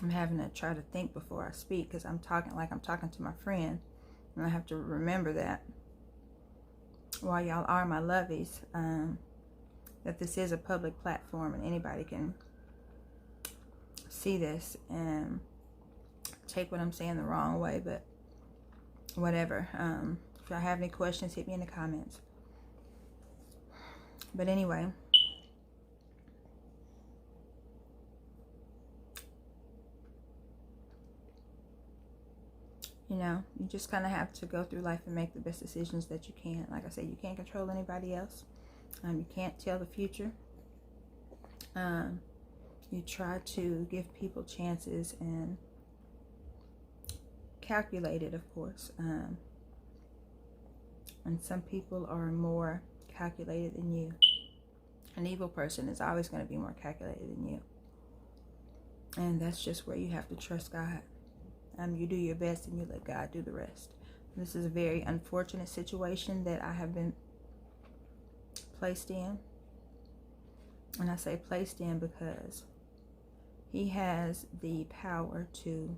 I'm having to try to think before I speak because I'm talking like I'm talking to my friend. And I have to remember that while y'all are my lovies, that this is a public platform and anybody can see this and take what I'm saying the wrong way, but whatever. If y'all have any questions, hit me in the comments. But anyway, you know, you just kind of have to go through life and make the best decisions that you can. Like I said, you can't control anybody else. You can't tell the future. You try to give people chances and calculated, of course. And some people are more calculated than you. An evil person is always going to be more calculated than you. And that's just where you have to trust God. You do your best and you let God do the rest. This is a very unfortunate situation that I have been placed in. And I say placed in because he has the power to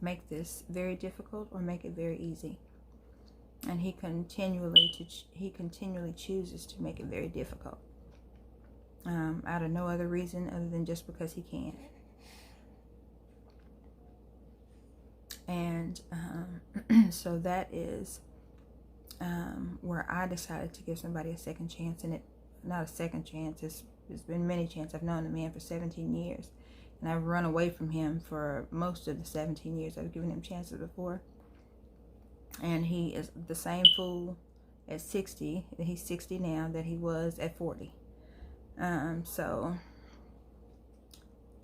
make this very difficult or make it very easy. And he continually chooses to make it very difficult. Out of no other reason other than just because he can. And so that is where I decided to give somebody a second chance. And not a second chance, it's been many chances. I've known the man for 17 years. And I've run away from him for most of the 17 years. I've given him chances before. And he is the same fool at 60. He's 60 now that he was at 40. So,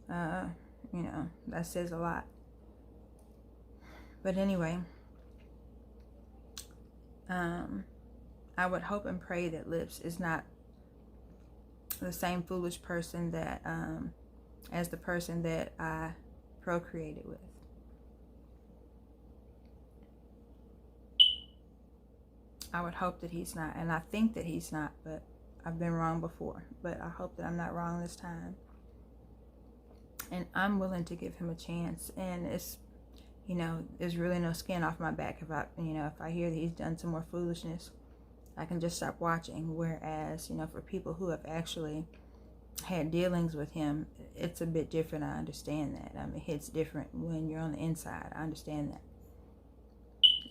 you know, that says a lot. But anyway, I would hope and pray that Llips is not the same foolish person that, as the person that I procreated with. I would hope that he's not, and I think that he's not, but I've been wrong before. But I hope that I'm not wrong this time. And I'm willing to give him a chance, and it's, you know, there's really no skin off my back if I hear that he's done some more foolishness. I can just stop watching. Whereas, you know, for people who have actually had dealings with him, it's a bit different. I understand that. I mean, it's different when you're on the inside. I understand that.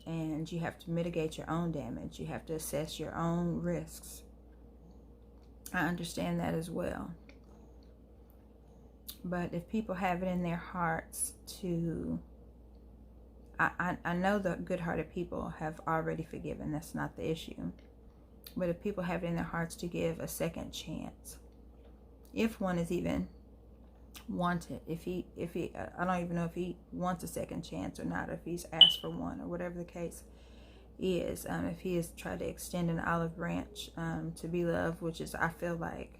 And you have to mitigate your own damage. You have to assess your own risks. I understand that as well. But if people have it in their hearts to... I know that good-hearted people have already forgiven. That's not the issue. But if people have it in their hearts to give a second chance, if one is even wanted, if he, I don't even know if he wants a second chance or not, if he's asked for one or whatever the case is, if he has tried to extend an olive branch to be loved, which is, I feel like,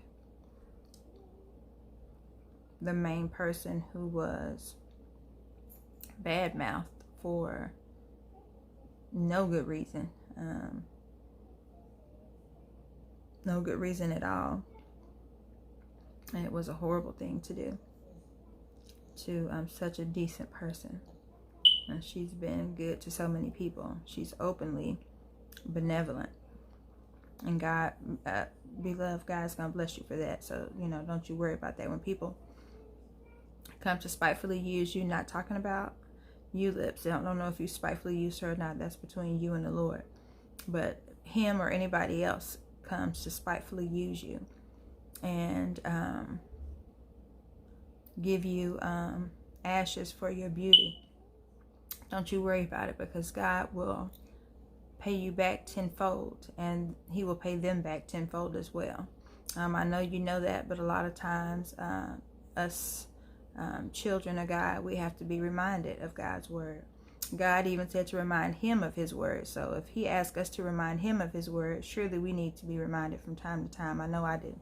the main person who was bad-mouthed for no good reason. No good reason at all. And it was a horrible thing to do to such a decent person. And she's been good to so many people. She's openly benevolent. And God, beloved, God's going to bless you for that. So, you know, don't you worry about that. When people come to spitefully use you, not talking about you, Llips. I don't know if you spitefully use her or not. That's between you and the Lord. But him or anybody else comes to spitefully use you and give you ashes for your beauty. Don't you worry about it, because God will pay you back tenfold, and he will pay them back tenfold as well. I know you know that, but a lot of times us children of God, we have to be reminded of God's word. God even said to remind him of his word. So if he asks us to remind him of his word, surely we need to be reminded from time to time. I know I do.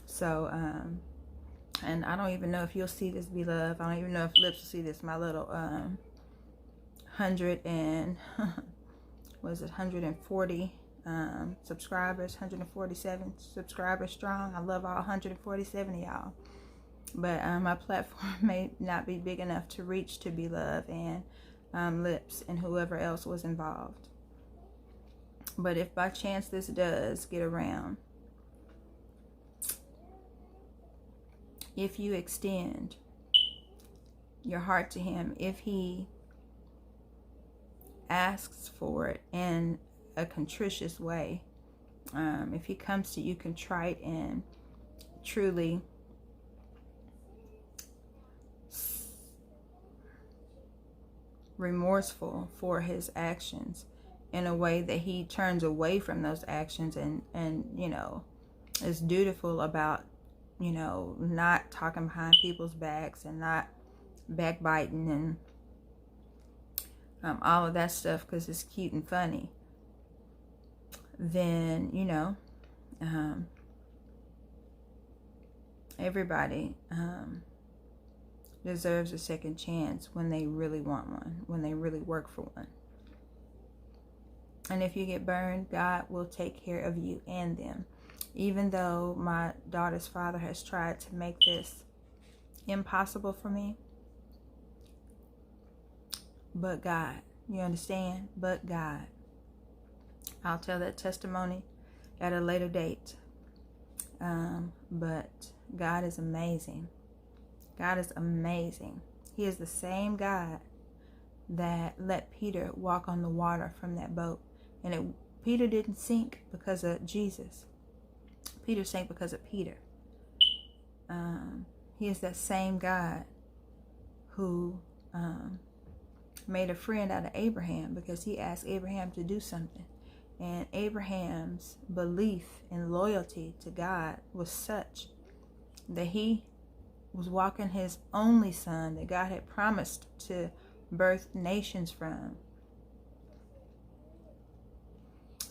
So, and I don't even know if you'll see this, beloved. I don't even know if Llips will see this. My little 140 subscribers, 147 subscribers strong. I love all 147 of y'all. But my platform may not be big enough to reach to Beloved and Llips and whoever else was involved. But if by chance this does get around, if you extend your heart to him, if he asks for it in a contritious way, if he comes to you contrite and truly remorseful for his actions, in a way that he turns away from those actions and you know, is dutiful about, you know, not talking behind people's backs and not backbiting and all of that stuff because it's cute and funny, then, you know, everybody deserves a second chance when they really want one, when they really work for one. And if you get burned, God will take care of you and them. Even though my daughter's father has tried to make this impossible for me, but God, you understand? But God. I'll tell that testimony at a later date. But God is amazing. God is amazing. He is the same God that let Peter walk on the water from that boat. And Peter didn't sink because of Jesus. Peter sank because of Peter. He is that same God who made a friend out of Abraham because he asked Abraham to do something. And Abraham's belief and loyalty to God was such that he was walking his only son that God had promised to birth nations from.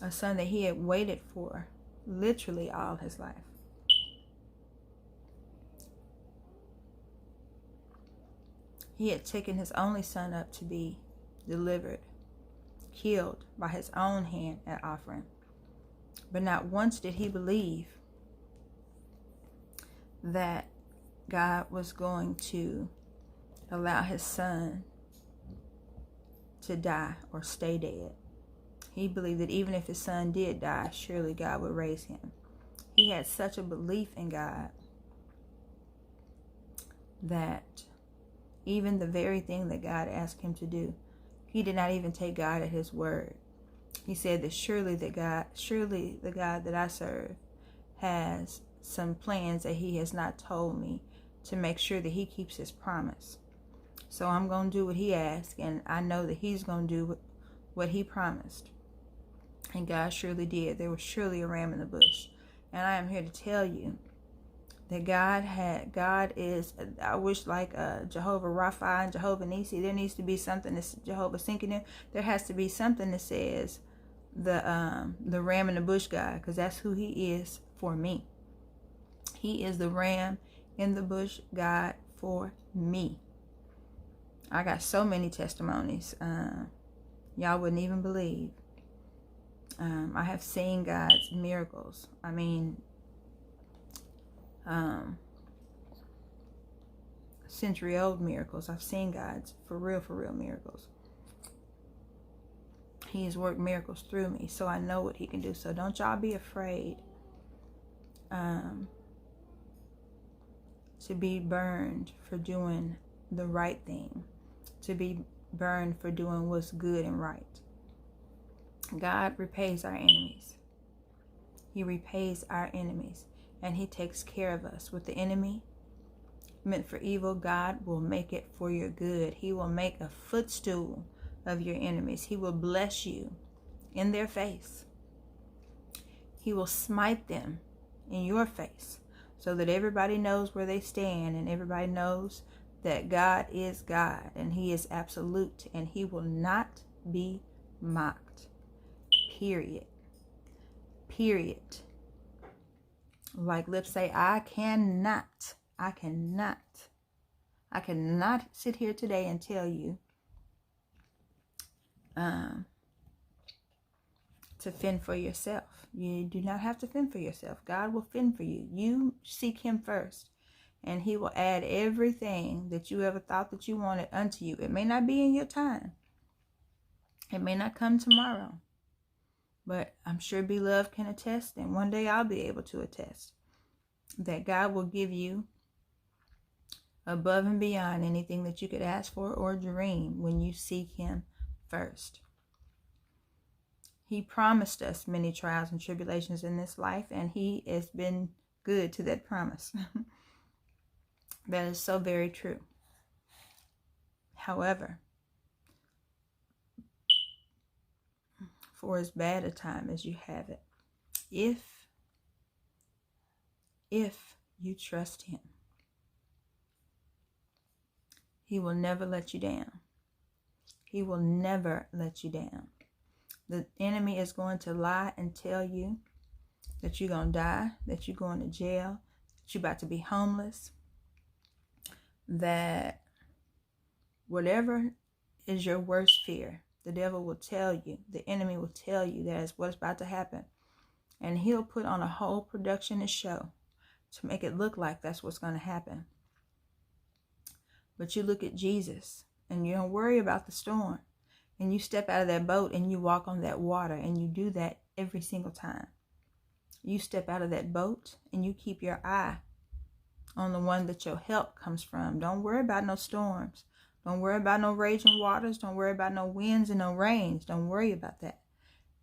A son that he had waited for literally all his life. He had taken his only son up to be delivered, killed by his own hand at offering. But not once did he believe that God was going to allow his son to die or stay dead. He believed that even if his son did die, surely God would raise him. He had such a belief in God that even the very thing that God asked him to do, he did not even take God at his word. He said that surely the God that I serve has some plans that he has not told me to make sure that he keeps his promise. So I'm going to do what he asked, and I know that he's going to do what he promised. And God surely did. There was surely a ram in the bush. And I am here to tell you that God is, I wish like Jehovah Rapha and Jehovah Nisi, there needs to be something that's Jehovah Sinkinu. There has to be something that says the ram in the bush God, because that's who he is for me. He is the ram in the bush God for me. I got so many testimonies. Y'all wouldn't even believe. I have seen God's miracles. I mean, century-old miracles. I've seen God's for real miracles. He has worked miracles through me, so I know what he can do. So don't y'all be afraid to be burned for doing the right thing, to be burned for doing what's good and right. God repays our enemies. He repays our enemies, and he takes care of us. With the enemy meant for evil, God will make it for your good. He will make a footstool of your enemies. He will bless you in their face. He will smite them in your face so that everybody knows where they stand, and everybody knows that God is God and he is absolute, and he will not be mocked. Period. Period. Like Llips say, I cannot sit here today and tell you to fend for yourself. You do not have to fend for yourself. God will fend for you. You seek him first, and he will add everything that you ever thought that you wanted unto you. It may not be in your time. It may not come tomorrow. But I'm sure Beloved can attest, and one day I'll be able to attest, that God will give you above and beyond anything that you could ask for or dream when you seek him first. He promised us many trials and tribulations in this life, and he has been good to that promise. That is so very true. However, for as bad a time as you have it, if you trust him, he will never let you down. He will never let you down. The enemy is going to lie and tell you that you're going to die, that you're going to jail, that you're about to be homeless, that whatever is your worst fear, the devil will tell you, the enemy will tell you that is what's about to happen. And he'll put on a whole production and show to make it look like that's what's going to happen. But you look at Jesus and you don't worry about the storm. And you step out of that boat and you walk on that water, and you do that every single time. You step out of that boat and you keep your eye on the one that your help comes from. Don't worry about no storms. Don't worry about no raging waters. Don't worry about no winds and no rains. Don't worry about that.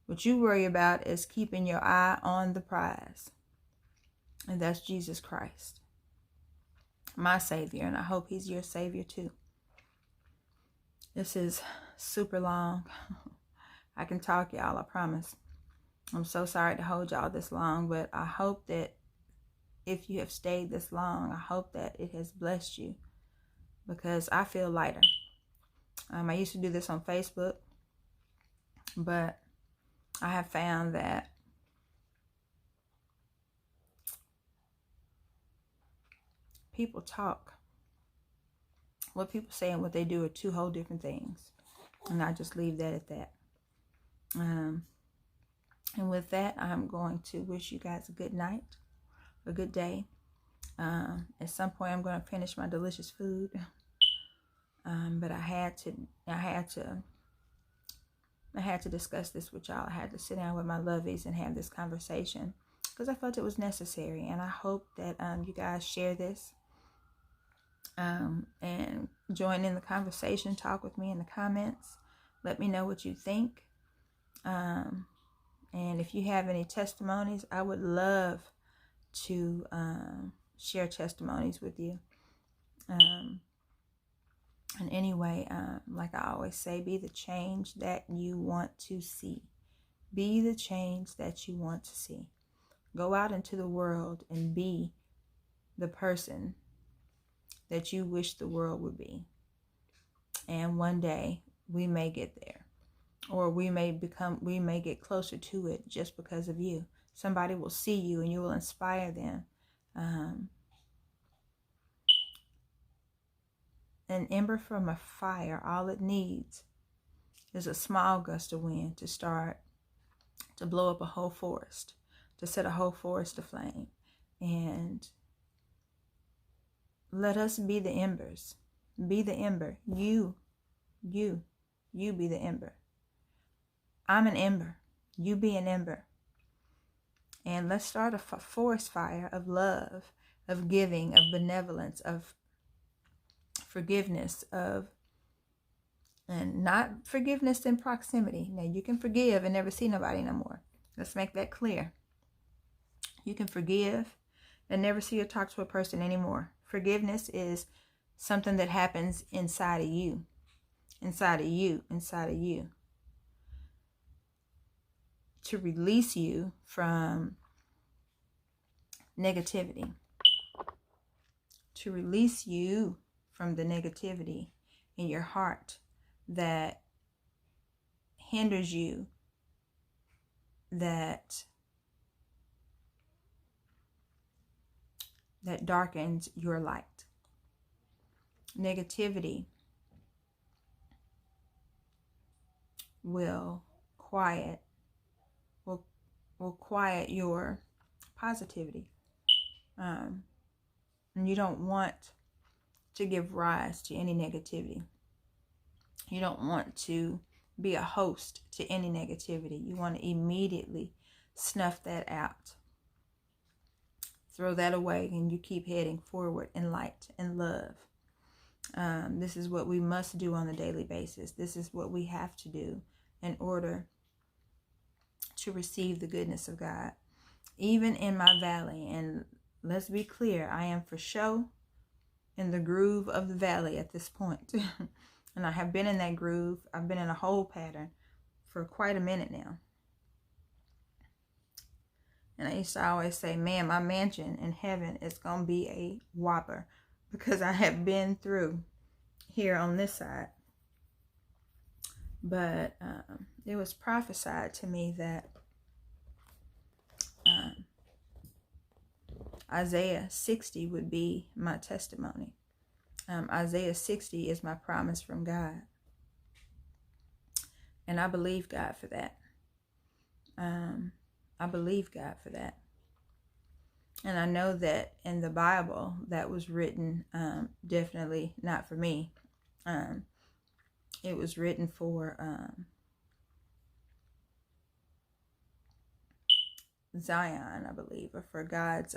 What you worry about is keeping your eye on the prize. And that's Jesus Christ, my Savior. And I hope he's your Savior too. This is super long. I can talk, y'all, I promise. I'm so sorry to hold y'all this long, but I hope that if you have stayed this long, I hope that it has blessed you, because I feel lighter. I used to do this on Facebook, but I have found that people talk. What people say and what they do are two whole different things. And I just leave that at that. And with that, I'm going to wish you guys a good night, a good day. At some point, I'm going to finish my delicious food. But I had to discuss this with y'all. I had to sit down with my lovies and have this conversation because I felt it was necessary. And I hope that you guys share this and join in the conversation. Talk with me in the comments. Let me know what you think. And if you have any testimonies, I would love to share testimonies with you. And anyway, like I always say, be the change that you want to see. Be the change that you want to see. Go out into the world and be the person that you wish the world would be. And one day we may get there, or we may get closer to it just because of you. Somebody will see you and you will inspire them. An ember from a fire, all it needs is a small gust of wind to start to blow up a whole forest, to set a whole forest aflame. And let us be the embers. Be the ember. You be the ember. I'm an ember. You be an ember. And let's start a forest fire of love, of giving, of benevolence, of forgiveness, and not forgiveness in proximity. Now, you can forgive and never see nobody no more. Let's make that clear. You can forgive and never see or talk to a person anymore. Forgiveness is something that happens inside of you. Inside of you. Inside of you. To release you from negativity. To release you from the negativity in your heart that hinders you, that darkens your light. Negativity will quiet your positivity. And you don't want to give rise to any negativity. You don't want to be a host to any negativity. You want to immediately snuff that out. Throw that away, and you keep heading forward in light and love. This is what we must do on a daily basis. This is what we have to do in order to receive the goodness of God. Even in my valley, and let's be clear, I am for sure in the groove of the valley at this point. And I have been in that groove. I've been in a whole pattern for quite a minute now. And I used to always say, man, my mansion in heaven is going to be a whopper, because I have been through here on this side. But it was prophesied to me that Isaiah 60 would be my testimony. Isaiah 60 is my promise from God. And I believe God for that. I believe God for that. And I know that in the Bible that was written, definitely not for me. It was written for Zion, I believe, or for God's,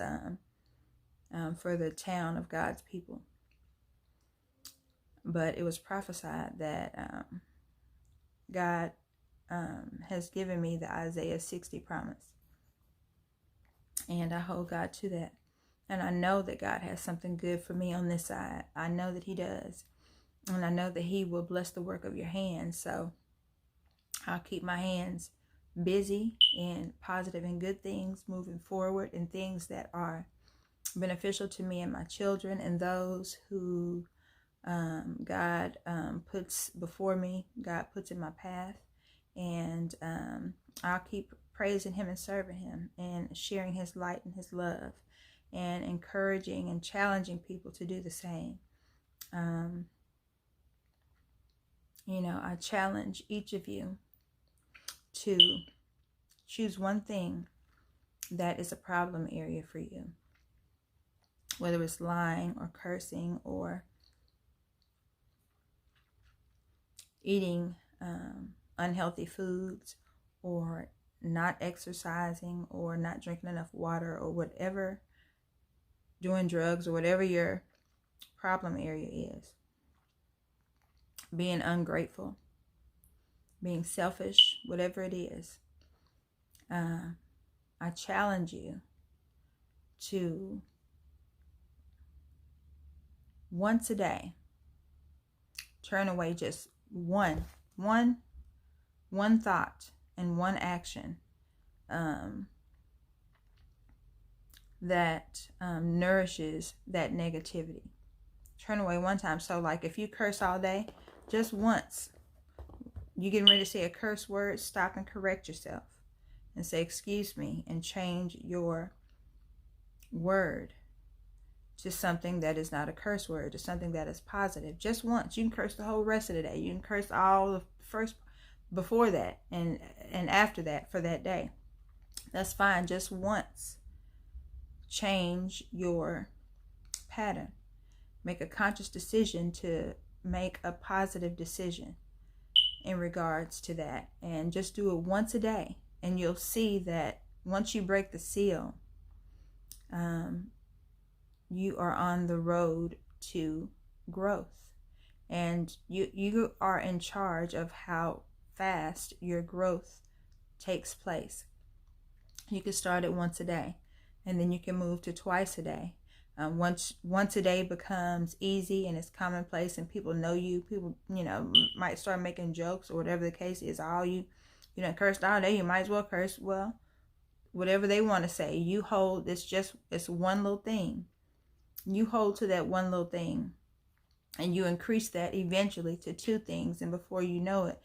for the town of God's people. But it was prophesied that God has given me the Isaiah 60 promise. And I hold God to that. And I know that God has something good for me on this side. I know that He does. And I know that He will bless the work of your hands. So I'll keep my hands busy in positive and good things, moving forward in things that are beneficial to me and my children and those who God puts before me, God puts in my path. And I'll keep praising Him and serving Him and sharing His light and His love and encouraging and challenging people to do the same. I challenge each of you to choose one thing that is a problem area for you, whether it's lying or cursing or eating unhealthy foods or not exercising or not drinking enough water or whatever, doing drugs or whatever your problem area is. Being ungrateful, being selfish, whatever it is. I challenge you to once a day turn away just one thought and one action that nourishes that negativity. Turn away one time. So like if you curse all day, just once, you getting ready to say a curse word, stop and correct yourself and say, excuse me, and change your word to something that is not a curse word, to something that is positive. Just once. You can curse the whole rest of the day. You can curse all the first, before that and after that for that day. That's fine. Just once. Change your pattern. Make a conscious decision to make a positive decision in regards to that. And just do it once a day. And you'll see that once you break the seal, you are on the road to growth. And you are in charge of how fast your growth takes place. You can start it once a day, and then you can move to twice a day. Once a day becomes easy and it's commonplace, and people know you, people, you know, might start making jokes or whatever the case is. All you know, cursed all day, you might as well curse. Well, whatever they want to say, you hold. It's one little thing. You hold to that one little thing, and you increase that eventually to 2 things, and before you know it,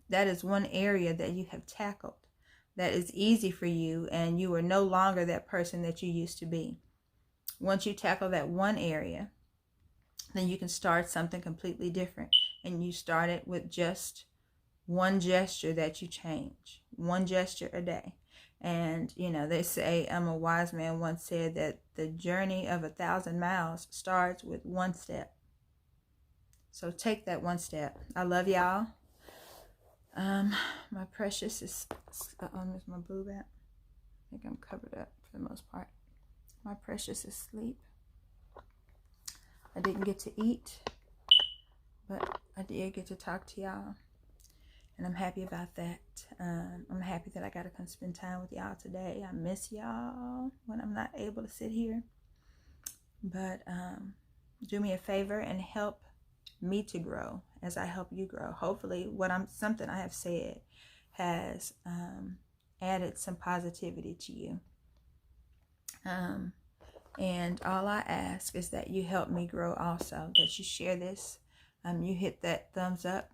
that is one area that you have tackled. That is easy for you, and you are no longer that person that you used to be. Once you tackle that one area, then you can start something completely different. And you start it with just one gesture that you change. One gesture a day. And, you know, they say, a wise man once said that the journey of 1,000 miles starts with one step. So take that one step. I love y'all. My precious is, where's my boob at? I think I'm covered up for the most part. My precious is asleep. I didn't get to eat, but I did get to talk to y'all, and I'm happy about that. I'm happy that I got to come spend time with y'all today. I miss y'all when I'm not able to sit here, but do me a favor and help me to grow as I help you grow. Hopefully something I have said has added some positivity to you. And all I ask is that you help me grow also, that you share this, you hit that thumbs up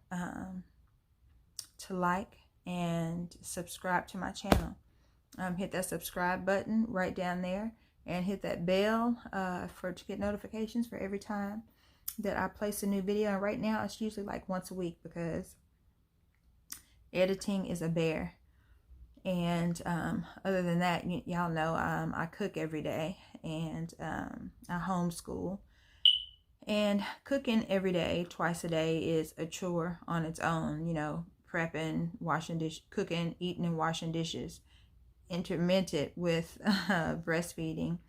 to like and subscribe to my channel. Hit that subscribe button right down there, and hit that bell to get notifications for every time that I place a new video. And right now it's usually like once a week because editing is a bear. And other than that, y'all know I cook every day, and I homeschool. And cooking every day, twice a day, is a chore on its own. You know, prepping, washing dishes, cooking, eating, and washing dishes, intermittent with breastfeeding,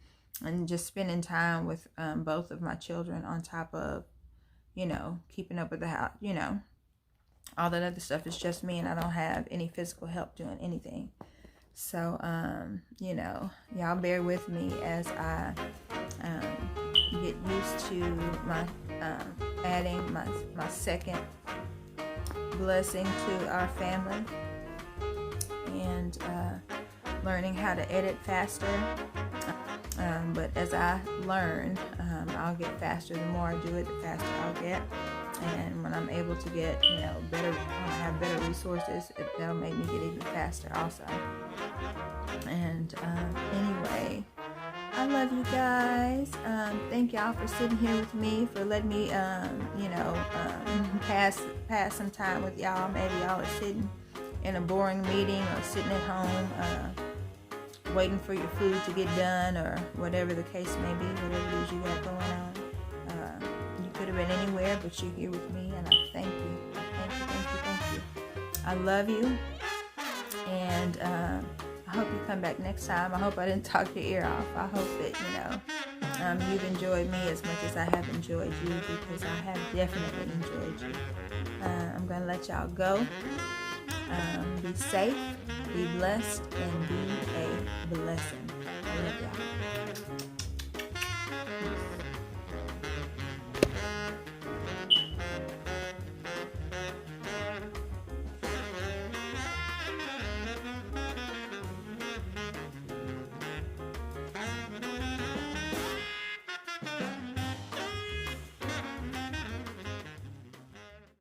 and just spending time with both of my children on top of, you know, keeping up with the house, you know. All that other stuff is just me, and I don't have any physical help doing anything. So, you know, y'all bear with me as I get used to my adding my second blessing to our family, and learning how to edit faster. But as I learn, I'll get faster. The more I do it, the faster I'll get. And when I'm able to get, you know, have better resources, that'll make me get even faster also. And anyway, I love you guys. Thank y'all for sitting here with me, for letting me, you know, pass some time with y'all. Maybe y'all are sitting in a boring meeting, or sitting at home waiting for your food to get done, or whatever the case may be, whatever it is you got going on. Could have been anywhere, but you're here with me, and I thank you. Thank you. I love you, and I hope you come back next time. I hope I didn't talk your ear off. I hope that, you know, you've enjoyed me as much as I have enjoyed you, because I have definitely enjoyed you. I'm gonna let y'all go. Be safe, be blessed, and be a blessing. I love y'all. Peace.